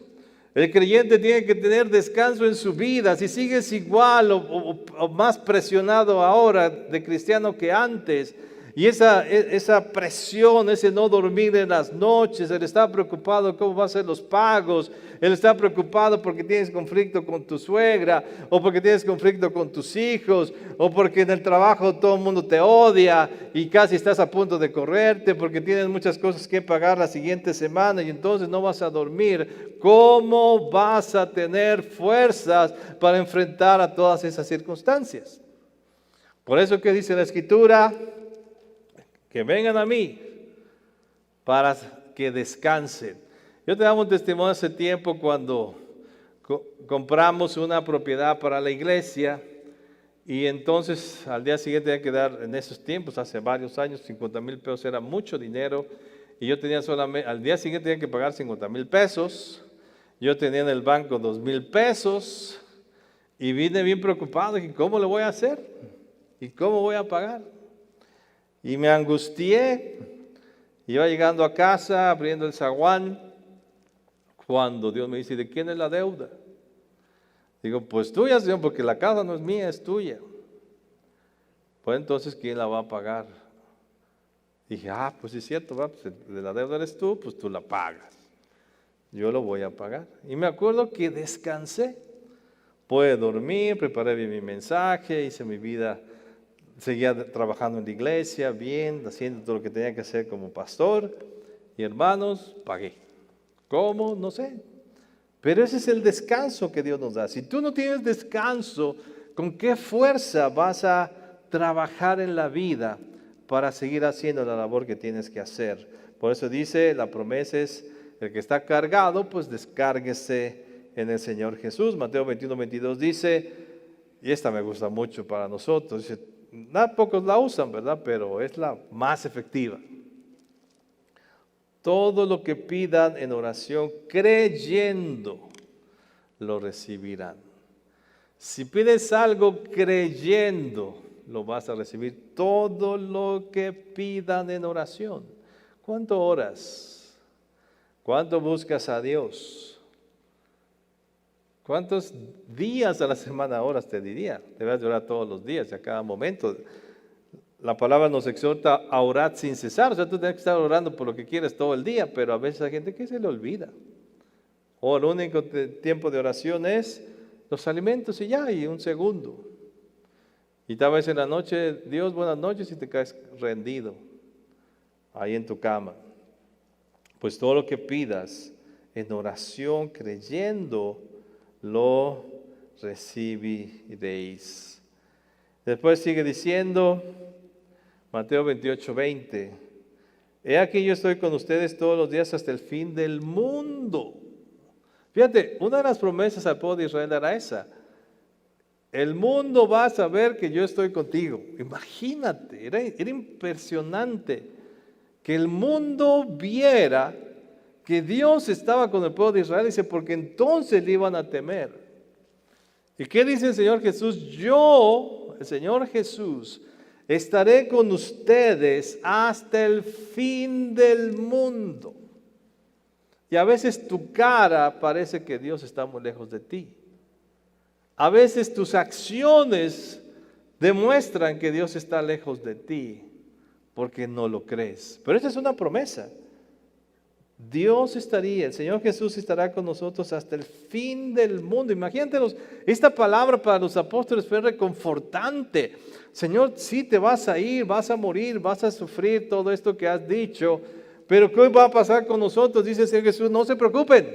El creyente tiene que tener descanso en su vida. Si sigues igual o más presionado ahora de cristiano que antes, y esa presión, ese no dormir en las noches, él está preocupado cómo van a ser los pagos, él está preocupado porque tienes conflicto con tu suegra, o porque tienes conflicto con tus hijos, o porque en el trabajo todo el mundo te odia y casi estás a punto de correrte, porque tienes muchas cosas que pagar la siguiente semana y entonces no vas a dormir. ¿Cómo vas a tener fuerzas para enfrentar a todas esas circunstancias? Por eso que dice la Escritura, que vengan a mí para que descansen. Yo te daba un testimonio hace tiempo cuando compramos una propiedad para la iglesia y entonces al día siguiente tenía que dar, en esos tiempos, hace varios años, 50,000 pesos era mucho dinero y yo tenía solamente, al día siguiente tenía que pagar 50,000 pesos, yo tenía en el banco 2,000 pesos y vine bien preocupado, dije, ¿cómo lo voy a hacer? ¿Y cómo voy a pagar? Y me angustié, iba llegando a casa, abriendo el zaguán, cuando Dios me dice, ¿de quién es la deuda? Digo, pues tuya, Señor, porque la casa no es mía, es tuya. Pues entonces, ¿quién la va a pagar? Dije, pues sí es cierto, pues de la deuda eres tú, pues tú la pagas. Yo lo voy a pagar. Y me acuerdo que descansé. Pude dormir, preparé bien mi mensaje, hice mi vida. Seguía trabajando en la iglesia, bien, haciendo todo lo que tenía que hacer como pastor. Y hermanos, pagué. ¿Cómo? No sé. Pero ese es el descanso que Dios nos da. Si tú no tienes descanso, ¿con qué fuerza vas a trabajar en la vida para seguir haciendo la labor que tienes que hacer? Por eso dice, la promesa es, el que está cargado, pues descárguese en el Señor Jesús. Mateo 21:22 dice, y esta me gusta mucho para nosotros, dice, pocos la usan, ¿verdad? Pero es la más efectiva. Todo lo que pidan en oración, creyendo, lo recibirán. Si pides algo creyendo, lo vas a recibir. Todo lo que pidan en oración. ¿Cuánto oras? ¿Cuánto buscas a Dios? ¿Cuántos días a la semana oras? Te diría, debes de orar todos los días y a cada momento. La palabra nos exhorta a orar sin cesar. O sea, tú tienes que estar orando por lo que quieres todo el día, pero a veces hay gente que se le olvida. O el único tiempo de oración es los alimentos y ya, y un segundo. Y tal vez en la noche, Dios, buenas noches, y te caes rendido ahí en tu cama. Pues todo lo que pidas en oración, creyendo, lo recibiréis. Después sigue diciendo, Mateo 28:20, he aquí yo estoy con ustedes todos los días hasta el fin del mundo. Fíjate, una de las promesas al pueblo de Israel era esa. El mundo va a saber que yo estoy contigo. Imagínate, era impresionante que el mundo viera que Dios estaba con el pueblo de Israel, dice, porque entonces le iban a temer. ¿Y qué dice el Señor Jesús? Yo, el Señor Jesús, estaré con ustedes hasta el fin del mundo. Y a veces tu cara parece que Dios está muy lejos de ti. A veces tus acciones demuestran que Dios está lejos de ti porque no lo crees. Pero esta es una promesa. Dios estaría, el Señor Jesús estará con nosotros hasta el fin del mundo. Imagínate, esta palabra para los apóstoles fue reconfortante. Señor, sí te vas a ir, vas a morir, vas a sufrir todo esto que has dicho, pero ¿qué va a pasar con nosotros? Dice el Señor Jesús, no se preocupen,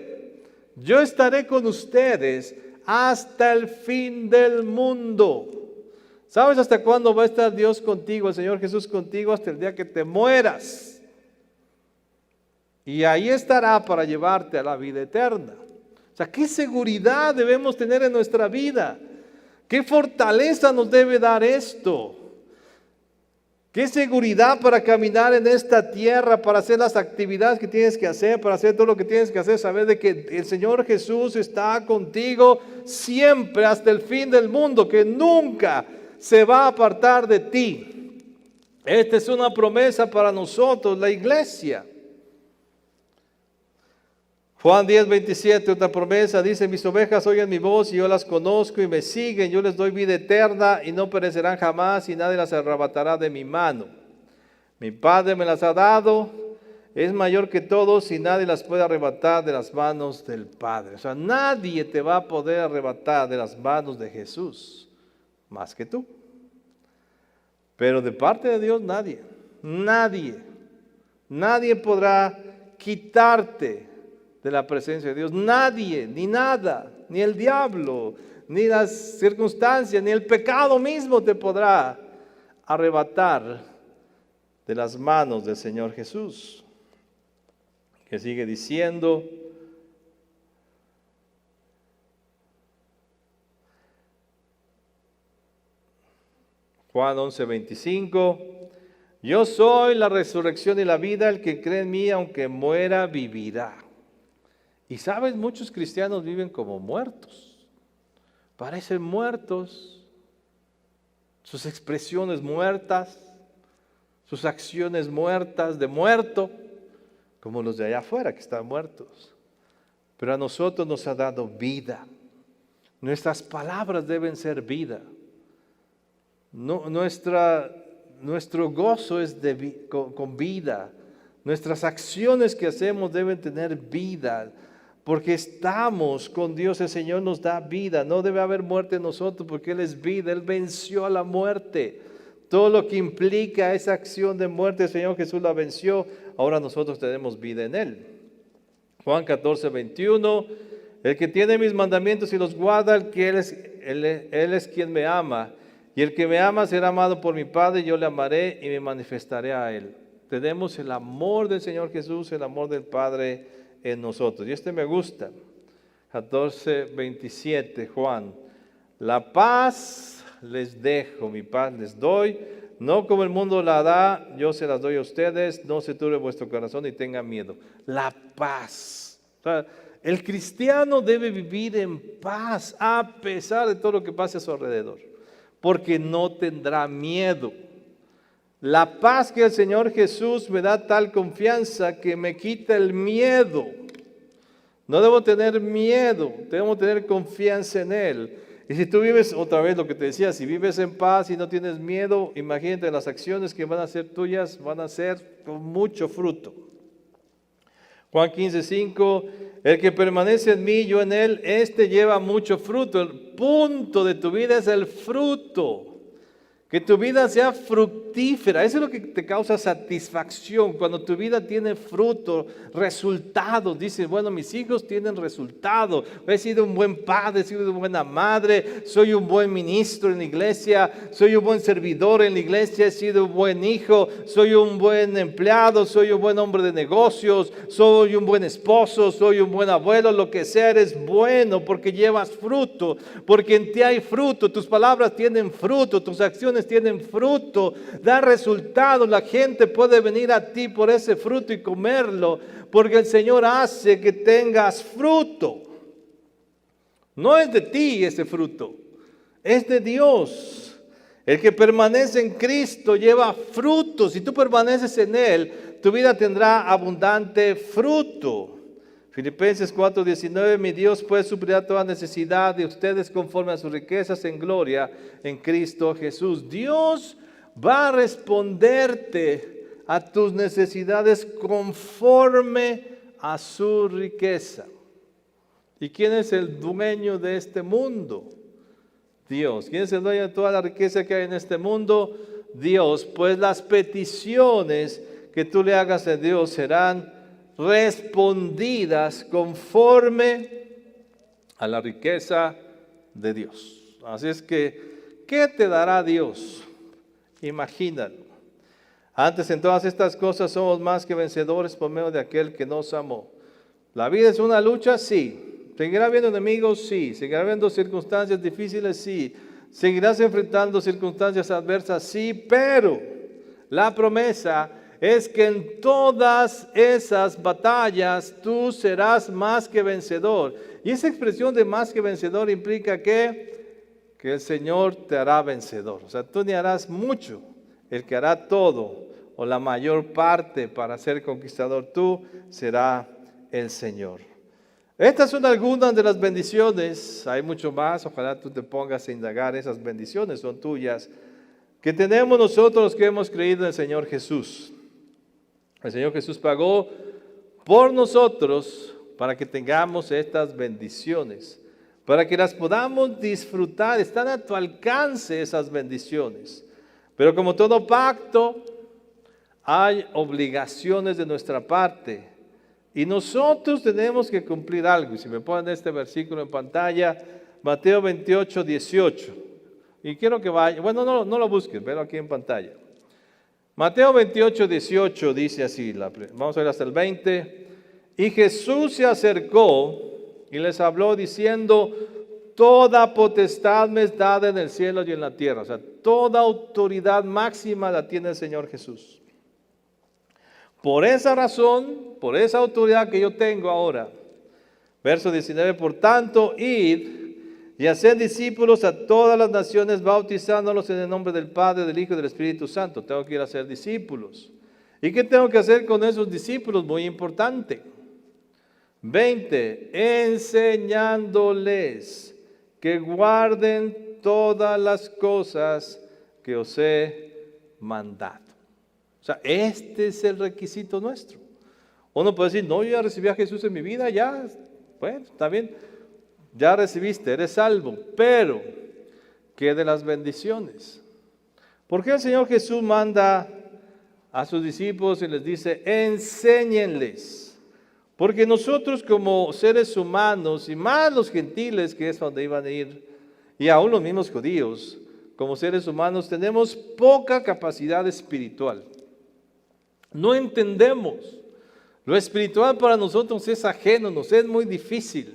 yo estaré con ustedes hasta el fin del mundo. ¿Sabes hasta cuándo va a estar Dios contigo, el Señor Jesús contigo? Hasta el día que te mueras. Y ahí estará para llevarte a la vida eterna. O sea, ¿qué seguridad debemos tener en nuestra vida? ¿Qué fortaleza nos debe dar esto? Qué seguridad para caminar en esta tierra, para hacer las actividades que tienes que hacer, para hacer todo lo que tienes que hacer. Saber de que el Señor Jesús está contigo siempre hasta el fin del mundo, que nunca se va a apartar de ti. Esta es una promesa para nosotros, la iglesia. Juan 10:27, otra promesa, dice: mis ovejas oyen mi voz y yo las conozco y me siguen, yo les doy vida eterna y no perecerán jamás y nadie las arrebatará de mi mano. Mi Padre me las ha dado, es mayor que todos y nadie las puede arrebatar de las manos del Padre. O sea, nadie te va a poder arrebatar de las manos de Jesús, más que tú. Pero de parte de Dios nadie podrá quitarte de la presencia de Dios. Nadie, ni nada, ni el diablo, ni las circunstancias, ni el pecado mismo te podrá arrebatar de las manos del Señor Jesús. Que sigue diciendo: Juan 11:25, yo soy la resurrección y la vida, el que cree en mí, aunque muera, vivirá. Y sabes, muchos cristianos viven como muertos, parecen muertos, sus expresiones muertas, sus acciones muertas, de muerto, como los de allá afuera que están muertos. Pero a nosotros nos ha dado vida. Nuestras palabras deben ser vida. Nuestro gozo es con vida. Nuestras acciones que hacemos deben tener vida, porque estamos con Dios. El Señor nos da vida. No debe haber muerte en nosotros, porque Él es vida. Él venció a la muerte. Todo lo que implica esa acción de muerte, el Señor Jesús la venció. Ahora nosotros tenemos vida en Él. Juan 14:21, el que tiene mis mandamientos y los guarda, Él es quien me ama. Y el que me ama será amado por mi Padre, yo le amaré y me manifestaré a Él. Tenemos el amor del Señor Jesús, el amor del Padre en nosotros. Y este me gusta. 14:27, Juan. La paz les dejo, mi paz les doy. No como el mundo la da, yo se las doy a ustedes. No se turbe vuestro corazón y tengan miedo. La paz. O sea, el cristiano debe vivir en paz a pesar de todo lo que pase a su alrededor, porque no tendrá miedo. La paz que el Señor Jesús me da tal confianza que me quita el miedo. No debo tener miedo, debo tener confianza en Él. Y si tú vives, otra vez lo que te decía, si vives en paz y no tienes miedo, imagínate las acciones que van a ser tuyas, van a ser con mucho fruto. Juan 15:5, el que permanece en mí, yo en él, este lleva mucho fruto. El punto de tu vida es el fruto. Que tu vida sea fructífera. Eso es lo que te causa satisfacción. Cuando tu vida tiene fruto, resultados. Dices, bueno, mis hijos tienen resultados. He sido un buen padre, he sido una buena madre. Soy un buen ministro en la iglesia. Soy un buen servidor en la iglesia. He sido un buen hijo. Soy un buen empleado. Soy un buen hombre de negocios. Soy un buen esposo. Soy un buen abuelo. Lo que sea, eres bueno porque llevas fruto. Porque en ti hay fruto. Tus palabras tienen fruto. Tus acciones tienen fruto, da resultados. La gente puede venir a ti por ese fruto y comerlo, porque el Señor hace que tengas fruto. No es de ti ese fruto, es de Dios. El que permanece en Cristo lleva fruto. Si tú permaneces en Él, tu vida tendrá abundante fruto. Filipenses 4:19, mi Dios pues suplirá toda necesidad de ustedes conforme a sus riquezas en gloria en Cristo Jesús. Dios va a responderte a tus necesidades conforme a su riqueza. ¿Y quién es el dueño de este mundo? Dios. ¿Quién es el dueño de toda la riqueza que hay en este mundo? Dios. Pues las peticiones que tú le hagas a Dios serán respondidas conforme a la riqueza de Dios. Así es que, ¿qué te dará Dios? Imagínalo. Antes en todas estas cosas somos más que vencedores por medio de aquel que nos amó. ¿La vida es una lucha? Sí. ¿Seguirá habiendo enemigos? Sí. ¿Seguirá habiendo circunstancias difíciles? Sí. ¿Seguirás enfrentando circunstancias adversas? Sí, pero La promesa es que en todas esas batallas tú serás más que vencedor. Y esa expresión de más que vencedor implica que el Señor te hará vencedor. O sea, tú ni harás mucho, el que hará todo o la mayor parte para ser conquistador tú será el Señor. Estas son algunas de las bendiciones, hay mucho más, ojalá tú te pongas a indagar, esas bendiciones son tuyas, que tenemos nosotros los que hemos creído en el Señor Jesús. El Señor Jesús pagó por nosotros para que tengamos estas bendiciones, para que las podamos disfrutar. Están a tu alcance esas bendiciones. Pero como todo pacto, hay obligaciones de nuestra parte. Y nosotros tenemos que cumplir algo. Y si me ponen este versículo en pantalla, Mateo 28, 18. Y quiero que vaya, bueno, no lo busquen, velo aquí en pantalla. Mateo 28, 18 dice así, vamos a ver hasta el 20. Y Jesús se acercó y les habló diciendo, toda potestad me es dada en el cielo y en la tierra. O sea, toda autoridad máxima la tiene el Señor Jesús. Por esa razón, por esa autoridad que yo tengo ahora, verso 19, por tanto, id y haced discípulos a todas las naciones, bautizándolos en el nombre del Padre, del Hijo y del Espíritu Santo. Tengo que ir a hacer discípulos. ¿Y qué tengo que hacer con esos discípulos? Muy importante. 20, enseñándoles que guarden todas las cosas que os he mandado. O sea, este es el requisito nuestro. Uno puede decir, no, yo ya recibí a Jesús en mi vida, ya, bueno, está bien, ya recibiste, eres salvo, pero ¿qué de las bendiciones? ¿Por qué el Señor Jesús manda a sus discípulos y les dice, enséñenles? Porque nosotros como seres humanos, y más los gentiles, que es donde iban a ir, y aún los mismos judíos, como seres humanos, tenemos poca capacidad espiritual. No entendemos. Lo espiritual para nosotros es ajeno, nos es muy difícil.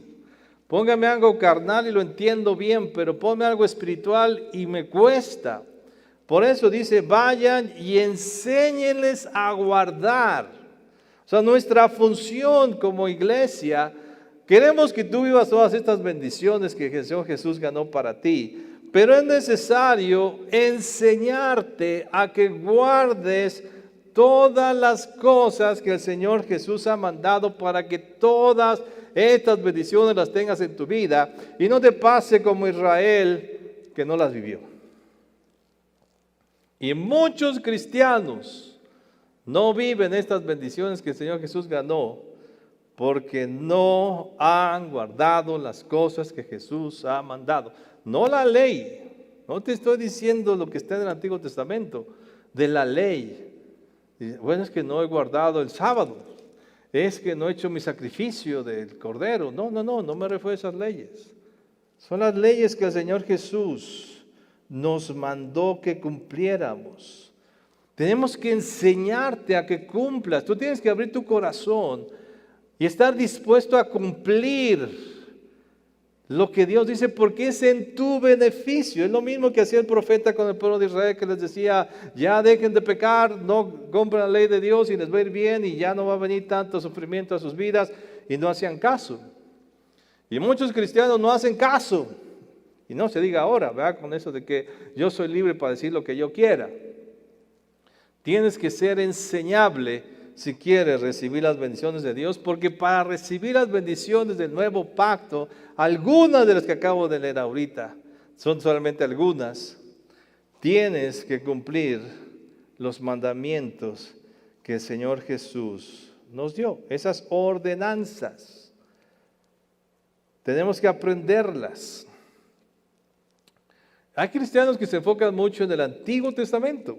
Póngame algo carnal y lo entiendo bien, pero ponme algo espiritual y me cuesta. Por eso dice, vayan y enséñenles a guardar. O sea, nuestra función como iglesia, queremos que tú vivas todas estas bendiciones que el Señor Jesús ganó para ti, pero es necesario enseñarte a que guardes todas las cosas que el Señor Jesús ha mandado para que todas estas bendiciones las tengas en tu vida y no te pase como Israel que no las vivió. Y muchos cristianos no viven estas bendiciones que el Señor Jesús ganó porque no han guardado las cosas que Jesús ha mandado. No la ley, no te estoy diciendo lo que está en el Antiguo Testamento, de la ley. Bueno, es que no he guardado el sábado, es que no he hecho mi sacrificio del cordero. No me refiero a esas leyes. Son las leyes que el Señor Jesús nos mandó que cumpliéramos. Tenemos que enseñarte a que cumplas. Tú tienes que abrir tu corazón y estar dispuesto a cumplir lo que Dios dice, porque es en tu beneficio. Es lo mismo que hacía el profeta con el pueblo de Israel, que les decía, ya dejen de pecar, no compren la ley de Dios y les va a ir bien y ya no va a venir tanto sufrimiento a sus vidas, y no hacían caso. Y muchos cristianos no hacen caso. Y no se diga ahora, ¿verdad? Con eso de que yo soy libre para decir lo que yo quiera. Tienes que ser enseñable si quieres recibir las bendiciones de Dios, porque para recibir las bendiciones del nuevo pacto, algunas de las que acabo de leer ahorita, son solamente algunas, tienes que cumplir los mandamientos que el Señor Jesús nos dio, esas ordenanzas. Tenemos que aprenderlas. Hay cristianos que se enfocan mucho en el Antiguo Testamento.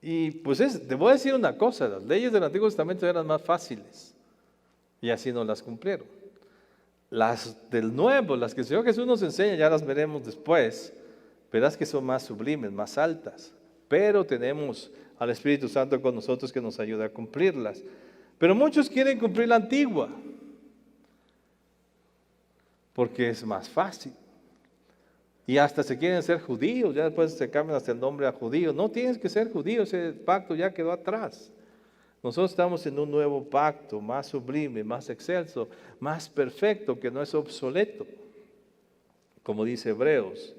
Y pues te voy a decir una cosa, las leyes del Antiguo Testamento eran más fáciles y así no las cumplieron. Las del Nuevo, las que el Señor Jesús nos enseña, ya las veremos después, verás que son más sublimes, más altas, pero tenemos al Espíritu Santo con nosotros que nos ayuda a cumplirlas. Pero muchos quieren cumplir la antigua porque es más fácil. Y hasta se quieren ser judíos, ya después se cambian hasta el nombre a judíos. No tienes que ser judío, ese pacto ya quedó atrás. Nosotros estamos en un nuevo pacto, más sublime, más excelso, más perfecto, que no es obsoleto, como dice Hebreos.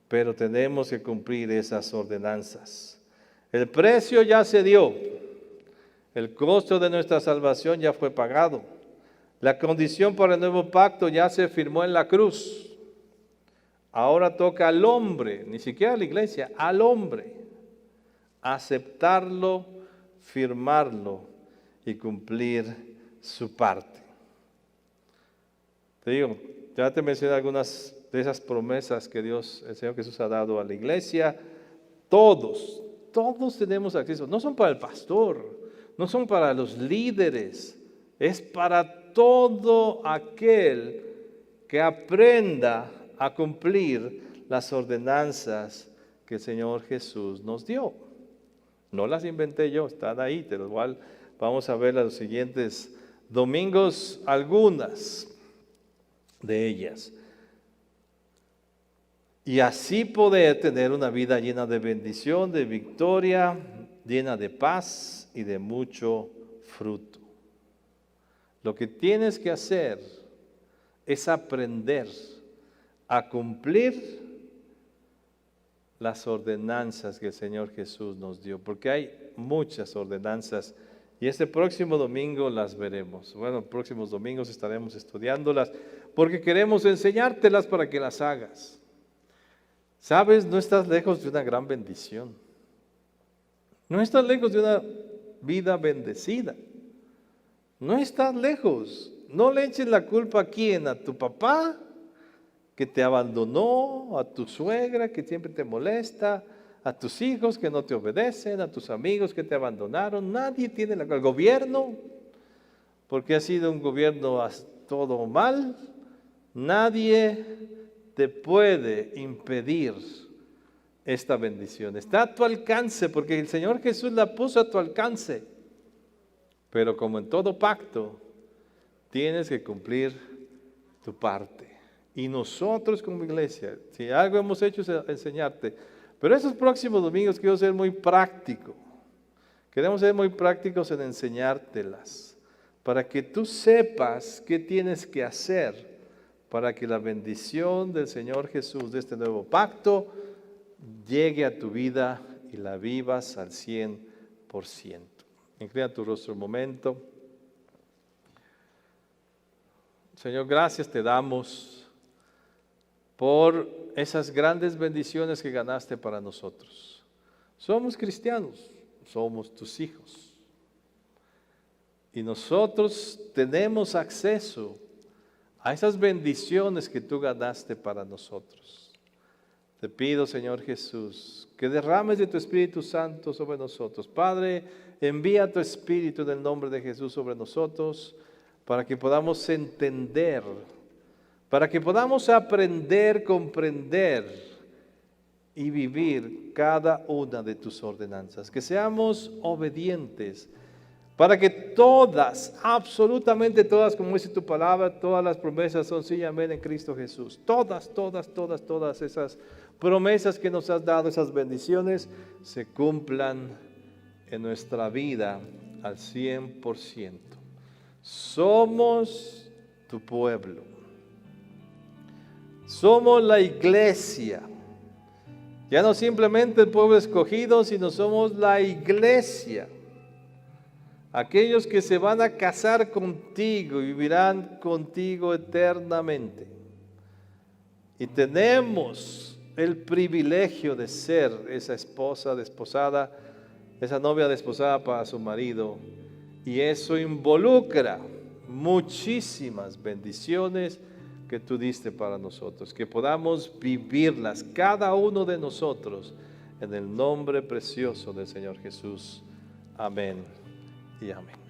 Pero tenemos que cumplir esas ordenanzas. El precio ya se dio. El costo de nuestra salvación ya fue pagado. La condición para el nuevo pacto ya se firmó en la cruz. Ahora toca al hombre, ni siquiera a la iglesia, al hombre, aceptarlo, firmarlo y cumplir su parte. Te digo, ya te mencioné algunas de esas promesas que Dios, el Señor Jesús ha dado a la iglesia. Todos tenemos acceso. No son para el pastor, no son para los líderes, es para todo aquel que aprenda a cumplir las ordenanzas que el Señor Jesús nos dio. No las inventé yo, están ahí, pero igual vamos a ver los siguientes domingos algunas de ellas. Y así poder tener una vida llena de bendición, de victoria, llena de paz y de mucho fruto. Lo que tienes que hacer es aprender a cumplir las ordenanzas que el Señor Jesús nos dio, porque hay muchas ordenanzas y este próximo domingo las veremos. Bueno, próximos domingos estaremos estudiándolas porque queremos enseñártelas para que las hagas. Sabes, no estás lejos de una gran bendición. No estás lejos de una vida bendecida. No estás lejos. No le eches la culpa a quién, a tu papá que te abandonó, a tu suegra que siempre te molesta, a tus hijos que no te obedecen, a tus amigos que te abandonaron. Nadie tiene la culpa. El gobierno, porque ha sido un gobierno todo mal. Nadie te puede impedir esta bendición. Está a tu alcance, porque el Señor Jesús la puso a tu alcance. Pero como en todo pacto, tienes que cumplir tu parte. Y nosotros como iglesia, si algo hemos hecho es enseñarte. Pero esos próximos domingos quiero ser muy práctico. Queremos ser muy prácticos en enseñártelas, para que tú sepas qué tienes que hacer para que la bendición del Señor Jesús de este nuevo pacto llegue a tu vida y la vivas al 100%. Inclina tu rostro un momento. Señor, gracias te damos por esas grandes bendiciones que ganaste para nosotros. Somos cristianos, somos tus hijos. Y nosotros tenemos acceso a esas bendiciones que tú ganaste para nosotros. Te pido, Señor Jesús, que derrames de tu Espíritu Santo sobre nosotros. Padre, envía tu Espíritu en el nombre de Jesús sobre nosotros para que podamos entender, para que podamos aprender, comprender y vivir cada una de tus ordenanzas. Que seamos obedientes, para que todas, absolutamente todas, como dice tu palabra, todas las promesas son sí y amén en Cristo Jesús. Todas esas promesas que nos has dado, esas bendiciones, se cumplan en nuestra vida al 100%. Somos tu pueblo. Somos la iglesia. Ya no simplemente el pueblo escogido, sino somos la iglesia. Aquellos que se van a casar contigo y vivirán contigo eternamente. Y tenemos el privilegio de ser esa esposa desposada, esa novia desposada para su marido. Y eso involucra muchísimas bendiciones que tú diste para nosotros. Que podamos vivirlas, cada uno de nosotros, en el nombre precioso del Señor Jesús. Amén y amén.